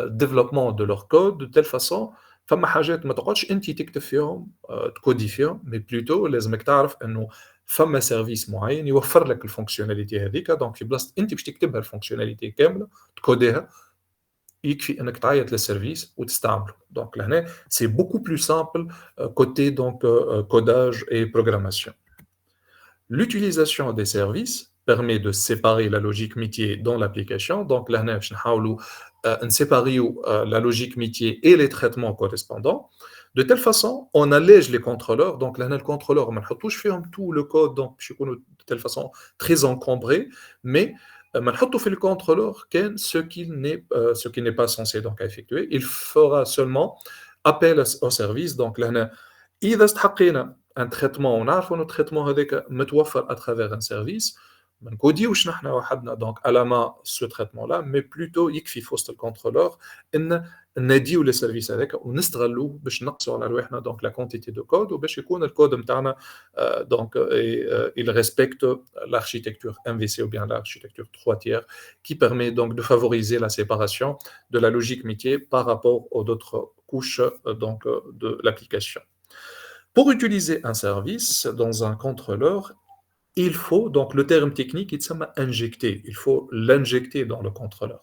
développement de leur code de telle façon فما حاجات ما تقعدش انت تكتب فيهم تكودي فيهم, mais plutôt لازمك تعرف انه فما سيرفيس معين يوفر لك الفونكسيوناليتي هذيك, دونك في بلاصه انت باش تكتبها الفونكسيوناليتي كامله تكوديها يكفي انك تعيط للسيرفيس وتستعمله. دونك لهنا سي بوكو بلو سامبل côté donc codage et programmation. L'utilisation des services permet de séparer la logique métier dans l'application. Donc là, باش نحاولوا نسيباريو la logique métier et les traitements correspondants. De telle façon, on allège les contrôleurs. Donc là, le contrôleur, ما نحطوش فيهم tout le code, donc باش يكونوا de telle façon très encombré, mais ما نحطوا في le contrôleur كان ce qui n'est pas censé donc effectuer. Il fera seulement appel au service. Donc là, إذا استحقينا un traitement, ونعرفوا إنه التريتمون هذاك متوفر à travers un service, ما نكوديوش نحن وحدنا donc à la main ce traitement là, mais plutôt يكفي في وسط الكنترولور ان نديو للسيرفيس هذاك ونستغلوه باش نقصوا على رواحنا donc la quantité de code وباش يكون الكود نتاعنا donc il respecte l'architecture MVC ou bien l'architecture 3 tiers qui permet donc de favoriser la séparation de la logique métier par rapport aux autres couches donc de l'application. Pour utiliser un service dans un contrôleur, il faut, donc le terme technique, il s'appelle injecter. Il faut l'injecter dans le contrôleur.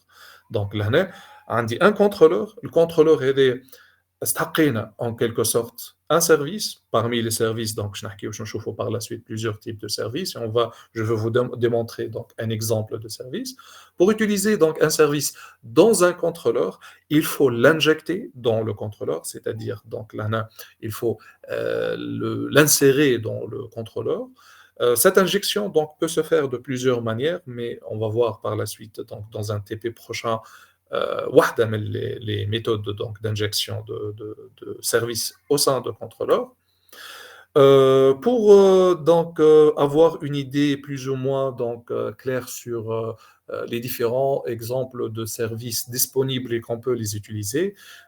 Donc là, on dit un contrôleur. Le contrôleur est en quelque sorte un service. Parmi les services, donc je vais par la suite plusieurs types de services. Et je vais vous démontrer donc un exemple de service. Pour utiliser donc un service dans un contrôleur, il faut l'injecter dans le contrôleur, c'est-à-dire donc là, il faut l'insérer dans le contrôleur. Cette injection donc, peut se faire de plusieurs manières, mais on va voir par la suite donc, dans un TP prochain les méthodes donc, d'injection de services au sein de contrôleurs. Pour donc, avoir une idée plus ou moins donc, claire sur les différents exemples de services disponibles et qu'on peut les utiliser,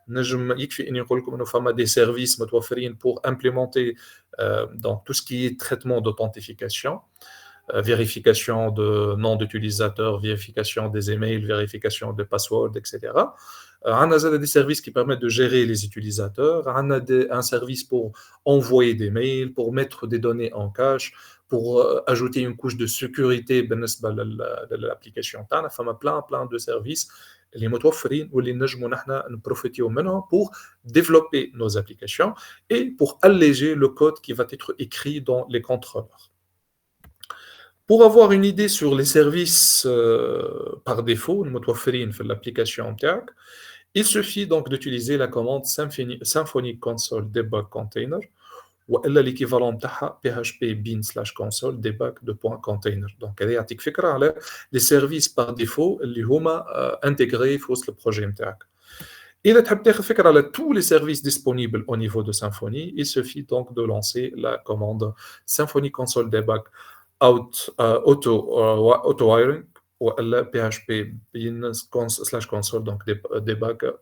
des services pour implémenter donc, tout ce qui est traitement d'authentification, vérification de nom d'utilisateur, vérification des emails, vérification des passwords, etc. On a des services qui permettent de gérer les utilisateurs, on a un service pour envoyer des mails, pour mettre des données en cache, pour ajouter une couche de sécurité de l'application. On a plein de services اللي متوفرين واللي نجموا نحن نبروفيتيو منهم pour développer nos applications et pour alléger le code qui va être écrit dans les contrôleurs. Pour avoir une idée sur les services par défaut المتوفرين في l'application نتاعك, il suffit donc d'utiliser la commande Symfony console debug container والا l'équivalent تاعها php bin/console debug de .container. Donc هذا يعطيك فكره على les services par défaut اللي هما intégrés في وسط البروجي نتاعك. إذا تحب تاخذ فكره على tous les services disponibles au niveau de Symfony, il suffit donc de lancer la commande Symfony console debug auto wiring والا php bin/console donc debug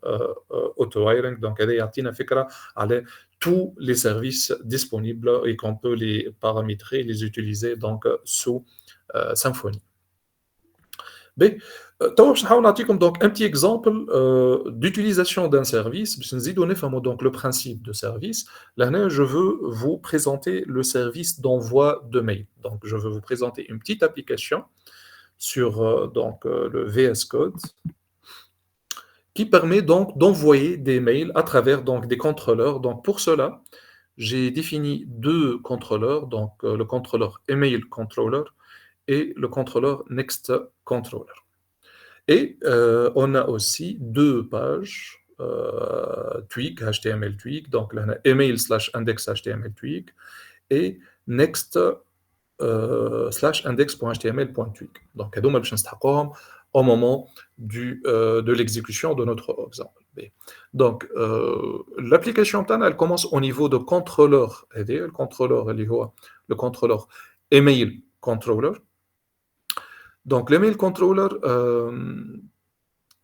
auto wiring. Donc هذا يعطينا فكره على tous les services disponibles et qu'on peut les paramétrer, les utiliser donc sous Symfony. باهي توا باش نحاول نعطيكم donc un petit exemple d'utilisation d'un service باش نزيدو نفهموا donc le principe de service. Là, je veux vous présenter le service d'envoi de mail. Donc je veux vous présenter une petite application sur donc le VS Code qui permet donc d'envoyer des mails à travers donc des contrôleurs. Donc pour cela, j'ai défini deux contrôleurs, donc le contrôleur Email Controller et le contrôleur Next Controller. Et on a aussi deux pages tweak, HTML tweak, donc là, email/index.html tweak et next /index.html.tweak. Donc هذوما باش نستحقوهم au moment de l'exécution de notre exemple. Donc, l'application TAN, elle commence au niveau de contrôleur. Le contrôleur, le contrôleur email controller. Donc, l'email controller,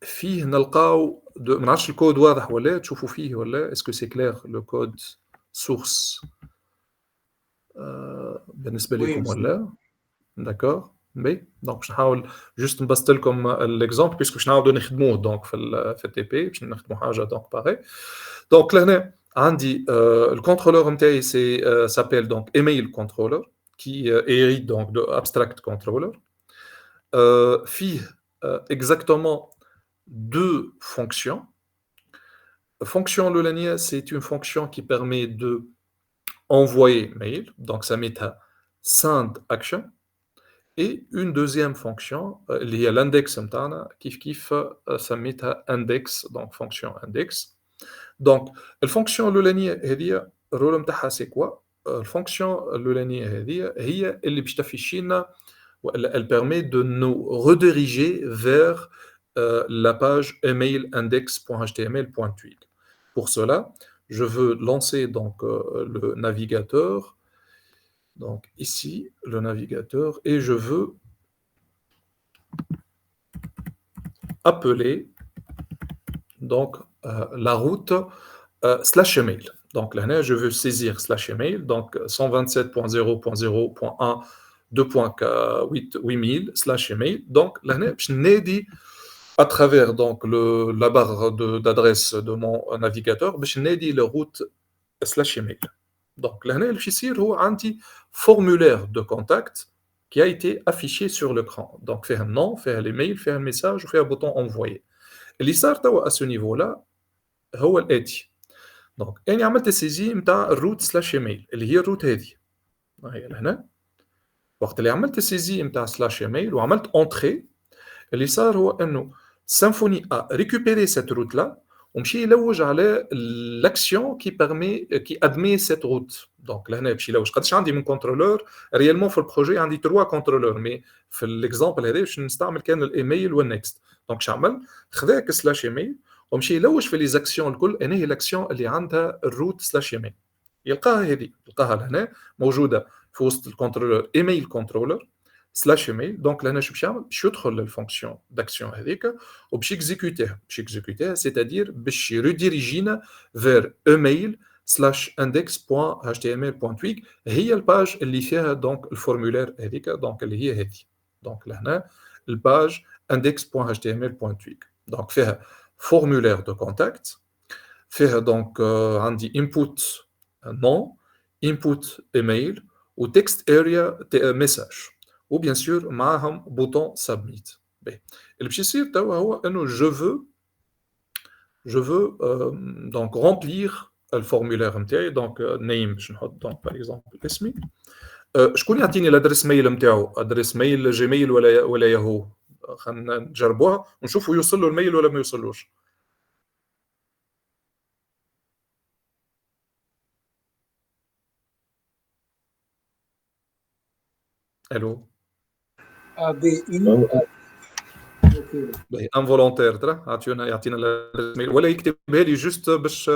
فيه نلقاو ما نعرفش الكود واضح ولا تشوفوا فيه ولا اسكو سي كلير لو كود سورس بالنسبه Oui, لكم monsieur. ولا داكور بي دونك باش نحاول جوست نبسط لكم الاكزومبل بيسكو باش نعاودوا نخدموه دونك في التي بي باش نخدموا حاجه دونك باغي دونك لهنا عندي الكونترولور نتاعي سي سابيل دونك ايميل كونترولر qui hérite donc de abstract controller فيه exactement deux fonctions. Fonction Lolania, c'est une fonction qui permet de envoyer mail, donc ça met à send action, et une deuxième fonction, liée à l'index, ça met à index, donc fonction index. Donc, la fonction Lolania, c'est quoi? La fonction Lolania, elle permet de nous rediriger vers la page email index.html.twig. Pour cela, je veux lancer donc le navigateur. Donc ici, le navigateur, et je veux appeler donc la route slash email. Donc là, je veux saisir slash email, donc 127.0.0.1 2.8000 slash email. Donc là, je n'ai dit à travers donc la barre d'adresse de mon navigateur, je n'ai dit la route slash email. Donc là, il y a un formulaire de contact qui a été affiché sur l'écran. Donc, fait un nom, fait l'email, fait un message, fait un bouton envoyer. Et l'histoire à ce niveau-là, هو الآتي. Donc, أنا عملت سيزي نتاع route slash email اللي هي الروت هذه. هي لهنا. وقت اللي عملت السيزي نتاع slash email وعملت entrée اللي صار هو انه Symfony a récupéré cette route là ومشي يلوج على l'action qui permet qui admet cette route. Donc là هنا باش يلوج قداش عندي من كنترولور ريالمون في البروجي عندي 3 كنترولور مي في الاكزامبل هذا باش نستعمل كان الايميل والنكست. دونك شعمل خذاك سلاش ايميل ومشي يلوج في لي زاكسيون الكل انا هي الاكسيون اللي عندها الروت سلاش ايميل يلقاها هذه يلقاها لهنا موجوده في وسط الكنترولور ايميل كنترولور سلاش ايميل. دونك لهنا شو باش يعمل باش يدخل للفونكسيون داكسيون هذيك وباش يكزيكوتيها سيتادير باش يريديريجينا فير ايميل سلاش index.html.twig هي الباج اللي فيها دونك الفورمولير هذيك دونك اللي هي هذه. دونك لهنا الباج index.html.twig دونك فيها formulaire de contact فيها دونك عندي input nom input email و text area message ou bien sûr معهم bouton submit. اللي باش يصير توا هو انه je veux donc remplir le formulaire نتاعي دونك name باش نحط دونك par exemple اسمي شكون يعطيني الادريس ميل نتاعو ادريس ميل جيميل ولا ياهو خلينا نجربوها ونشوفوا يوصل له الميل ولا ما يوصلوش. الو انفولونتير ترى يعطينا الميل ولا يكتبها لي جوست باش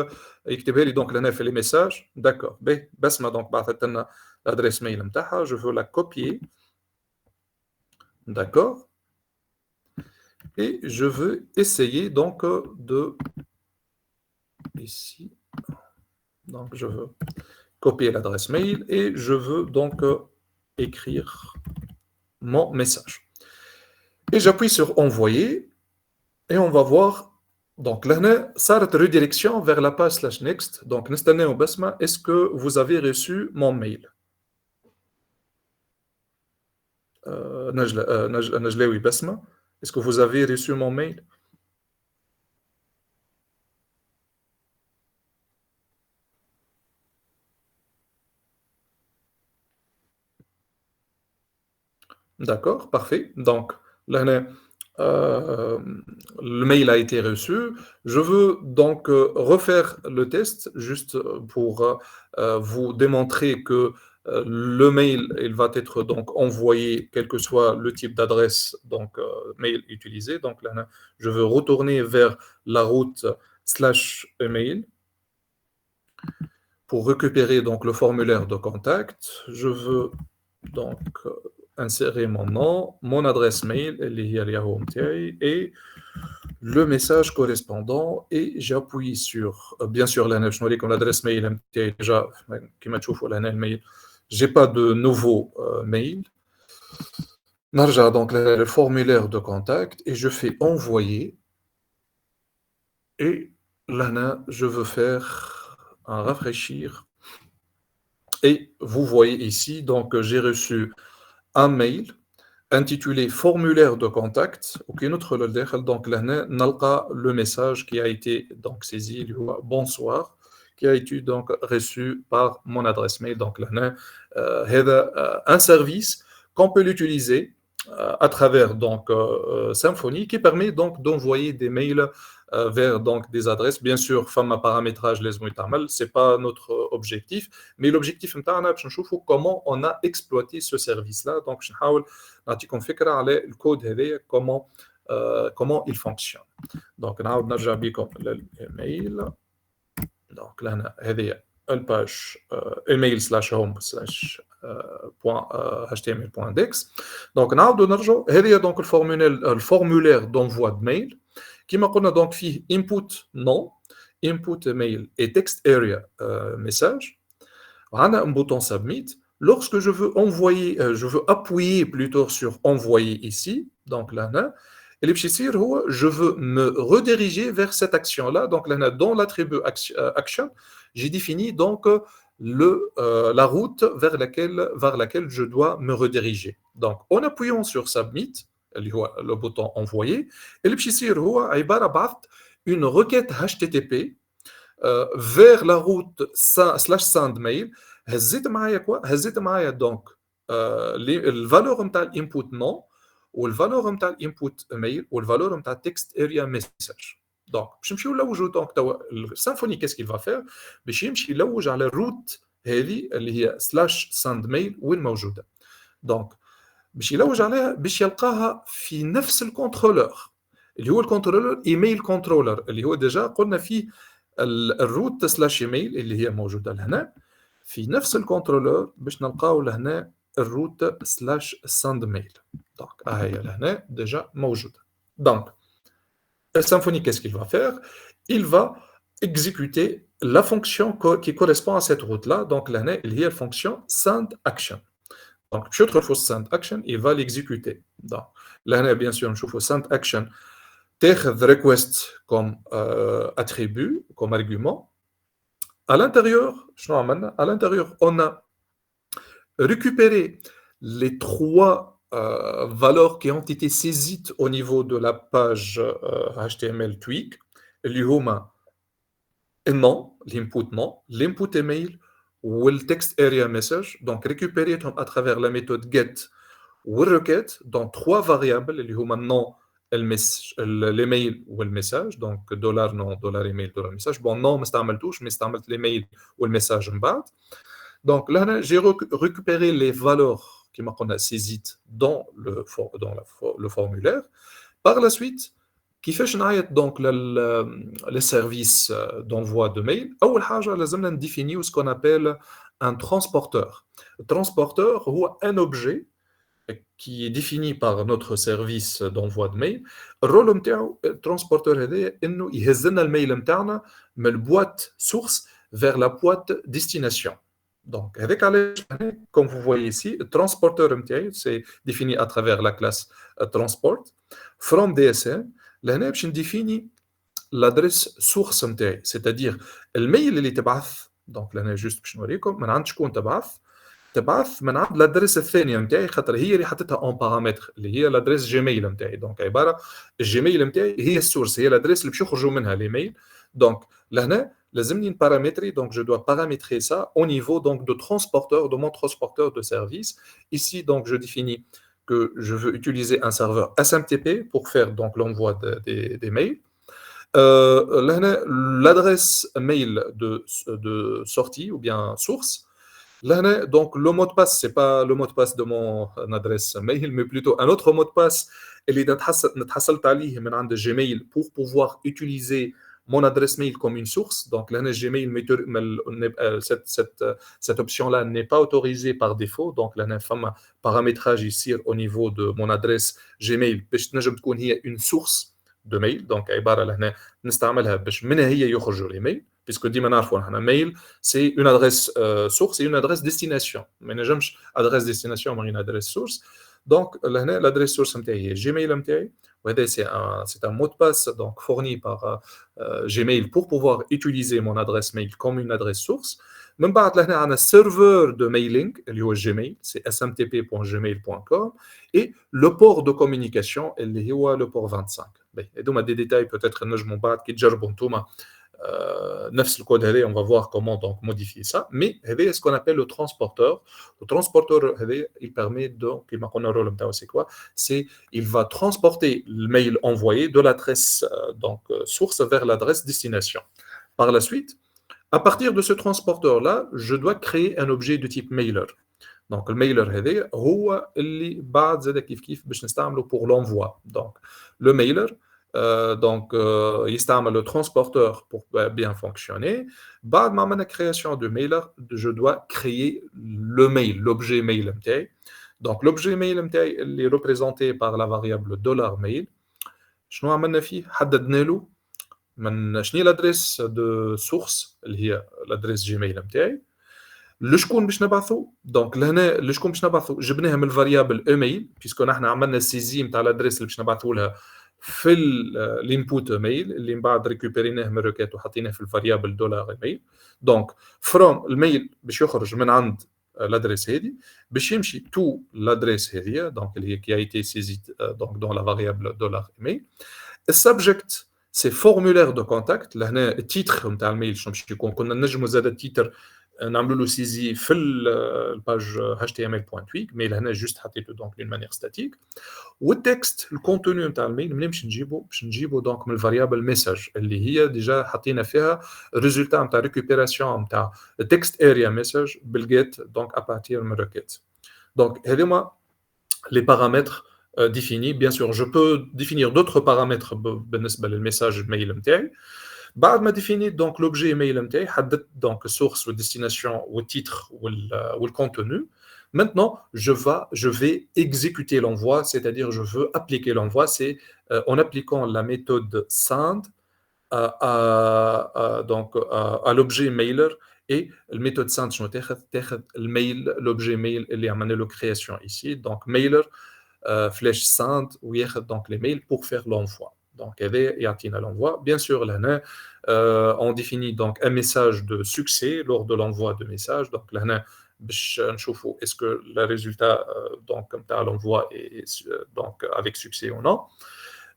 يكتبها لي دونك لهنا في لي ميساج. داكور باهي بسمه دونك بعثت لنا l'adresse mail نتاعها je veux la copier d'accord et je veux essayer donc de ici donc je veux copier l'adresse mail et je veux donc écrire mon message et j'appuie sur envoyer et on va voir donc là صارت redirection vers la page /next donc نستناو بسمة est-ce que vous avez reçu mon mail نجلاوي بسمة est-ce que vous avez reçu mon mail d'accord parfait donc là euh, le mail a été reçu. Je veux donc refaire le test juste pour vous démontrer que le mail il va être donc envoyé quel que soit le type d'adresse donc mail utilisé. Donc là, je veux retourner vers la route slash email pour récupérer donc le formulaire de contact. Je veux donc insérer mon nom, mon adresse mail et le message correspondant et j'appuie sur bien sûr l'adresse mail déjà كما تشوفوا لهنا الميل j'ai pas de nouveau mail. نرجع donc le formulaire de contact et je fais envoyer et là je veux faire un rafraîchir et vous voyez ici donc j'ai reçu un mail intitulé formulaire de contact وكي ندخل للداخل donc لهنا نلقى le message qui a été donc saisi اللي هو bonsoir qui a été donc reçu par mon adresse mail donc لهنا هذا un service qu'on peut l'utiliser à travers donc Symfony qui permet donc d'envoyer des mails vers donc des adresses. Bien sûr, femme à paramétrage les c'est pas notre objectif, mais l'objectif c'est comment on a exploité ce service-là. Donc, je vais نعطيكم فكرة على الكود هذايا comment il fonctionne. Donc, نعاود نرجع بكم للإيميل. Donc là, هذه الباج email/home/.html.dex. Donc نعاودوا نرجعوا هذه donc الفورمulaire d'envoi de mail كما قلنا donc فيه input nom, input mail et text area message. وعندنا un bouton submit. Lorsque je veux envoyer, je veux appuyer plutôt sur envoyer ici, donc là, je veux me rediriger vers cette action-là. Donc là, dans l'attribut action, j'ai défini donc la route vers laquelle je dois me rediriger. Donc en appuyant sur submit, le bouton envoyer, une requête HTTP vers la route /sendmail. هزيت معايا هزيت معايا دونك الفالور نتاع الانبوت نو والفالور نتاع الانبوت ميل والفالور نتاع التكست اريا ميساج. دونك باش نمشيو نلوجوا دونك توا السيمفوني كيس كيل فا فير باش يمشي يلوج على الروت هذه اللي هي /send mail وين موجوده. دونك باش يلوج عليها باش يلقاها في نفس الكنترولور اللي هو الكنترولور ايميل كنترولر اللي هو ديجا قلنا فيه الروت /email اللي هي موجوده لهنا في نفس الكنترولور باش نلقاو لهنا الروت /send mail. دونك هي لهنا ديجا موجوده. دونك Symfony qu'est-ce qu'il va faire? Il va exécuter la fonction qui correspond à cette route là. Donc là il y a la fonction send action. Donc je trouve send action, il va l'exécuter. Donc là bien sûr je trouve send action تاخذ request comme attribut, comme argument. À l'intérieur, on a récupéré les trois valeurs qui ont été saisies au niveau de la page HTML tweak. اللي non, l'input email ou le text area message. Donc récupérer à travers la méthode get ou requête dans trois variables اللي هما non l'email ou le message, donc $non, $email, $message. Bon, non, mais c'est l'email ou le message en bas. Donc là, j'ai récupéré les valeurs qui m'ont saisies dans le formulaire. Par la suite, qui fait donc le service d'envoi de mail. أول حاجة لازمنا définir ce qu'on appelle un transporteur. Le transporteur est un objet qui est défini par notre service d'envoi de mail. الرول نتاعو الترانسبورتور هذايا انه يهز لنا الميل نتاعنا من البوات source vers la boîte destination. Donc avec comme vous voyez ici, le transporteur نتاعي c'est défini à travers la classe transport from DSM. لهنا باش نديفيني l'adresse source نتاعي, c'est-à-dire الميل اللي تبعث. دونك لهنا جوست باش نوريكم من عند شكون تبعث من عند الادريس الثانيه نتاعي خاطر هي اللي حطيتها اون بارامتر اللي هي الادريس جيميل نتاعي. دونك عباره الجيميل نتاعي هي السورس, هي الادريس اللي باش يخرجوا منها لي ميل. دونك لهنا لازمني نبارامتري, donc je dois paramétrer ça au niveau donc de transporteur, de mon transporteur de service. Ici donc je définis que je veux utiliser un serveur SMTP pour faire donc l'envoi des mails. L'adresse mail de sortie ou bien source. Donc le mot de passe, c'est pas le mot de passe de mon adresse mail, mais plutôt un autre mot de passe de Gmail pour pouvoir utiliser mon adresse mail comme une source. Donc Gmail, cette option-là n'est pas autorisée par défaut. Donc là, un paramétrage ici au niveau de mon adresse Gmail, une source de mail. Donc عباره لهنا نستعملها باش منها هي يخرجوا les mails, puisque ديما نعرفوا نحن mail c'est une adresse source et une adresse destination. ما نجمش adresse destination مع une adresse source. Donc لهنا l'adresse source نتاعي هي Gmail نتاعي, وهذا c'est un mot de passe donc fourni par Gmail pour pouvoir utiliser mon adresse mail comme une adresse source. من بعد لهنا عندنا serveur de mailing اللي هو Gmail, c'est smtp.gmail.com, et le port de communication اللي هو le port 25. Et donc, des détails peut-être نجموا بعد كي تجربوا نتوما نفس الكود هذا, on va voir comment donc modifier ça. Mais c'est ce qu'on appelle le transporteur. Le transporteur il permet donc, كما قلنا الرول نتاعو c'est quoi, c'est il va transporter le mail envoyé de l'adresse donc source vers l'adresse destination. Par la suite, à partir de ce transporteur-là, je dois créer un objet de type mailer. Donc le mailer هذا هو اللي بعد زاد كيف باش نستعمله pour l'envoi. Donc le mailer donc يستعمل le transporteur pour bien fonctionner. بعد ما عملنا création de mailer, je dois créer le mail, l'objet mail نتاعي. Donc l'objet mail نتاعي اللي représenté par la variable $mail. شنو عملنا فيه؟ حددنا له من شنو l'adresse de source اللي هي l'adresse Gmail نتاعي. لشكون باش نبعثوا؟ دونك لهنا لشكون باش نبعثوا جبناها من الفاريابل ايميل, بيسكو نحن عملنا سيزي نتاع الادريس اللي باش نبعثوا لها في الانبوت ايميل اللي من بعد ريكوبيريناه من الريكات وحطيناه في الفاريابل $ايميل. دونك فروم الميل باش يخرج من عند l'adresse هذه باش يمشي تو l'adresse هذه دونك اللي هي qui a été saisie donc dans la variable $email. السبجكت سي فورمulaire de contact. لهنا التيتر نتاع الميل شنو باش يكون, كنا نجموا زاد التيتر نعملوا له سيزي في الباج html.twig, mais لهنا جوست حطيته دونك d'une manière statique. والتكست الكونتوني نتاع الميل منين باش نجيبو دونك من الفاريابل ميساج اللي هي ديجا حطينا فيها الريزولتا نتاع ريكوبيراسيون نتاع التكست اريا ميساج بالجيت دونك ابارتير من ريكيت. دونك هذوما les paramètres définis. Bien sûr, je peux définir d'autres paramètres بالنسبه للميساج ميل نتاعي. بعد ما définir donc l'objet mail نتاعي, حددت donc source ou destination ou titre ou le contenu. Maintenant, je vais exécuter l'envoi, c'est-à-dire je veux appliquer l'envoi. C'est en appliquant la méthode send à l'objet mailer, et la méthode send شنو تاخذ الميل l'objet mail اللي عملنا له création ici. Donc mailer flèche send وياخذ donc les mails pour faire l'envoi. Donc, يعطينا l'envoi. Bien sûr, là, on définit donc un message de succès lors de l'envoi de message. Donc, là, est-ce que le résultat donc comme ça l'envoi est donc avec succès ou non.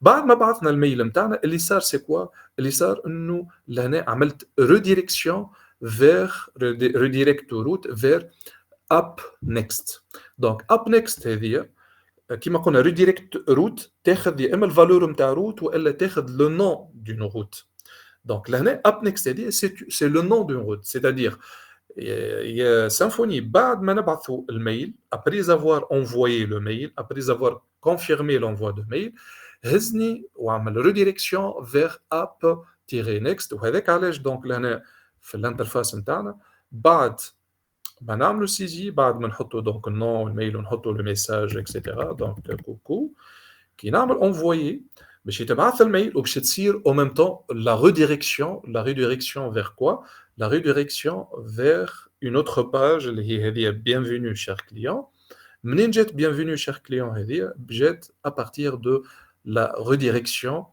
بعد ما بعثنا الميل نتاعنا اللي صار c'est quoi, اللي صار انه لهنا عملت redirection vers redirect to route vers up next. Donc up next هذه كما قلنا redirect route تاخذ يا اما الفالور نتاع روت والا تاخذ le nom d'une route. Donc لهنا up next هذه c'est le nom d'une route, c'est-à-dire يا Symfony بعد ما نبعثوا الميل, après avoir envoyé le mail, après avoir confirmé l'envoi de mail, هزني وعمل redirection vers up-next. وهذاك علاش دونك لهنا في الانترفاس نتاعنا بعد ما نعملوا سيزي, بعد ما نحطوا دونك النون والميل ونحطوا لو ميساج اكسيتيرا, دونك كوكو كي نعمل envoyer باش يتبعث الميل وباش تصير au même temps la redirection vers quoi, la redirection vers une autre page اللي هي هذه bienvenue cher client. منين جات bienvenue cher client هذه جات à partir de la redirection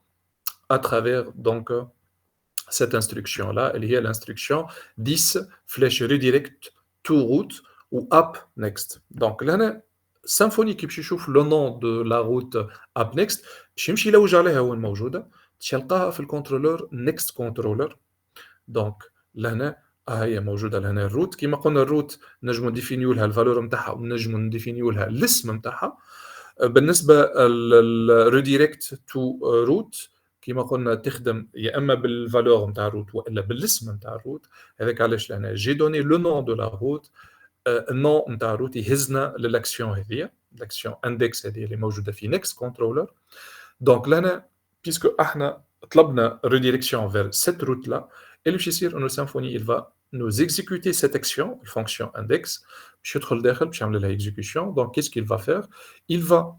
à travers donc cette instruction là اللي هي l'instruction 10 flèche redirect to route ou up next. Donc là Symfony كي باش يشوف لو نون دو لا روت اب نيكست باش يمشي يلوج عليها وين موجوده, تلقاها في الكنترولور نيكست كنترولور. دونك لهنا هي موجوده لهنا الروت. كيما قلنا الروت نجمو نديفينيو لها الفالور نتاعها ونجمو نديفينيو لها الاسم نتاعها. بالنسبة للريديريكت تو روت كما قلنا تخدم يا اما بالفالور نتاع الروت والا بالاسم نتاع الروت. هذاك علاش لهنا جي دوني لو نون دو لا روت. النون نتاع الروت يهزنا للاكسيون هذه، الاكسيون اندكس هذه اللي موجوده في نيكست كنترولر. دونك لهنا بيسكو احنا طلبنا ريديريكسيون فير سيت روت لا، اللي باش يصير انه سيمفوني il va nous exécuter cette action, الفونكسيون index باش يدخل داخل باش يعمل لها exécution. donc qu'est-ce qu'il va faire? il va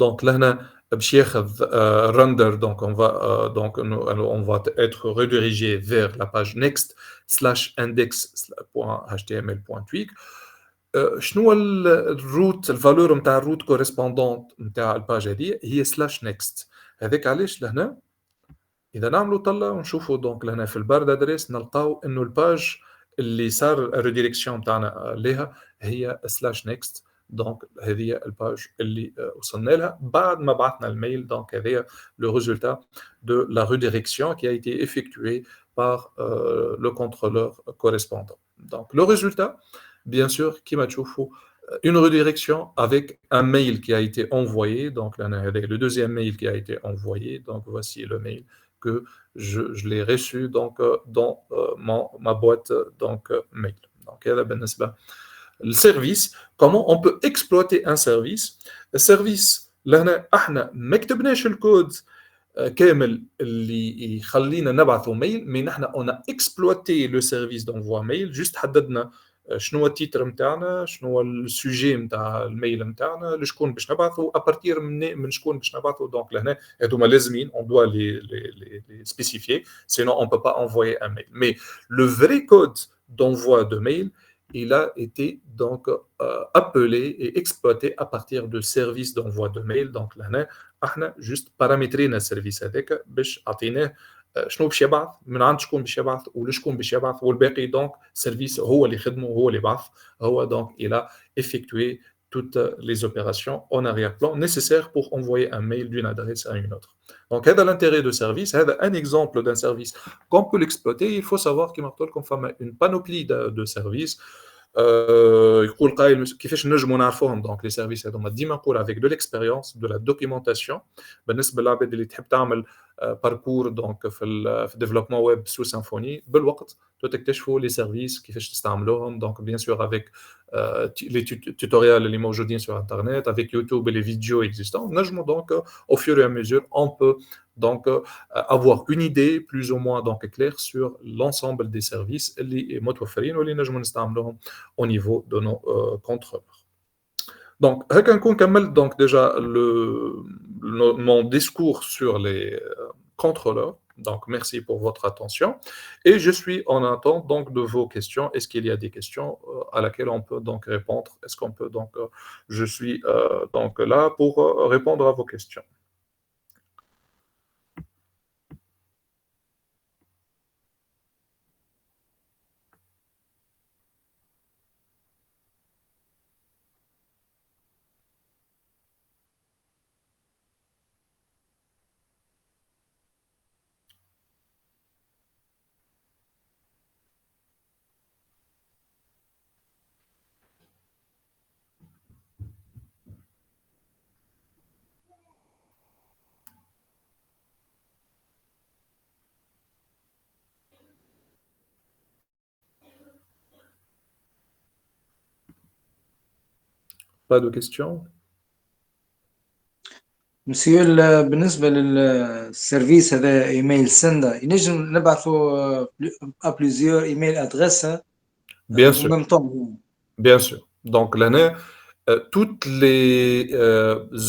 donc لهنا باش ياخذ render. donc on va donc on va être redirigé vers la page next/index.html.twig. شنو هو الروت الفالور نتاع الروت كوريسبوندونت نتاع الباج هذه هي /next. هذاك علاش لهنا اذا نعملوا طله ونشوفوا دونك لهنا في البار دادريس نلقاو انه الباج اللي صار الريديريكسيون تاعنا ليها هي /next. دونك هذه الباج اللي وصلنا لها بعد ما بعثنا الميل. دونك هذه لو ريزولتا دو لا ريديريكسيون qui a été effectuée par le contrôleur correspondant. donc le résultat bien sûr كما تشوفوا une redirection avec un mail qui a été envoyé. donc là avec le deuxième mail qui a été envoyé. donc voici le mail que je l'ai reçu donc dans ma boîte donc mail. donc هذا بالنسبة السيرفيس. comment on peut exploiter un service. السيرفيس لهنا احنا ما كتبناش الكود كامل اللي يخلينا نبعثوا ميل، مي نحن on a exploité le service d'envoi mail. juste حددنا شنو هو التيتر نتاعنا، شنو هو السوجي نتاع الميل نتاعنا، لشكون باش نبعثوا، ابارتير من شكون باش نبعثوا. دونك لهنا هذوما لازمين on doit les spécifier sinon on peut pas envoyer un mail. mais le vrai code d'envoi de mail il a été donc appelé et exploité à partir de services d'envoi de mail. donc لهنا احنا juste paramétrينا السيرفيس هذاك باش عطيناه شنو باش يبعث، من عند شكون باش يبعث ولشكون باش يبعث، والباقي دونك السيرفيس هو اللي خدمه هو اللي بعث. هو دونك il a effectué toutes les opérations en arrière-plan nécessaires pour envoyer un mail d'une adresse à une autre. donc هذا l'intérêt de service. هذا un exemple d'un service qu'on peut l'exploiter. il faut savoir كما قلت لكم فما une panoplie de services. يقول قائل كيفاش نجموا نعرفوهم. دونك لي سيرفيس هذوما ديما نقول افيك دو ليكسبيريونس دو لا دوكيومونطاسيون. بالنسبه للعباد اللي تحب تعمل باركور دونك في الديفلوبمون ويب سو سيمفوني بالوقت تكتشفوا لي سيرفيس كيفاش تستعملوهم. دونك بيان سور افيك لي توتوريال اللي موجودين sur internet avec YouTube et les vidéos existants. نجموا دونك au fur et à mesure on peut donc avoir une idée plus ou moins donc claire sur l'ensemble des services اللي متوفرين واللي نجموا نستعملوهم au niveau de nos contrôleurs. donc هكا نكون كملت donc déjà mon discours sur les contrôleurs. donc merci pour votre attention et je suis en attente donc de vos questions. est-ce qu'il y a des questions à laquelle on peut donc répondre? est-ce qu'on peut donc je suis donc là pour répondre à vos questions. pas de questions. مسيو بالنسبة للسيرفيس هذا ايميل سندا ينجم نبعثوا بليزيور ايميل ادريس bien sûr bien sûr. donc لهنا toutes les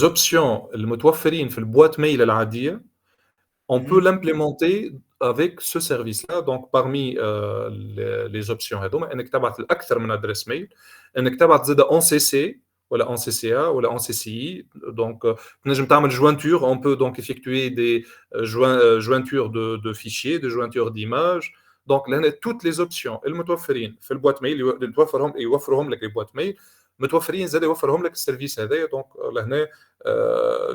options المتوفرين في البوîte mail العادية on peut l'implémenter avec ce service-là. donc parmi les options هذوما انك تبعث الاكثر من ادريس ميل، انك تبعث زاد en CC ولا en CCA ولا en CCI. donc تنجم تعمل jointure. on peut donc effectuer des jointures de fichiers, de jointures d'images. donc لهنا toutes les options المتوفرين في البوîte mail يوفرهم لك البوîte mail متوفرين زاد يوفرهم لك السيرفيس هذايا. donc لهنا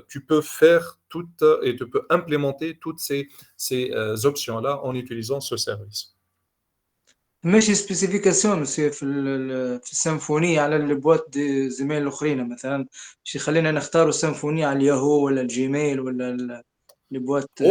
tu peux faire toutes et tu peux implémenter toutes ces options là en utilisant ce service. ماشي سبيسيفيكاسيون مسيو في السيمفوني على البوات دي زيميل الاخرين مثلا، مش يخلينا نختاروا السيمفوني على الياهو ولا الجيميل ولا البوات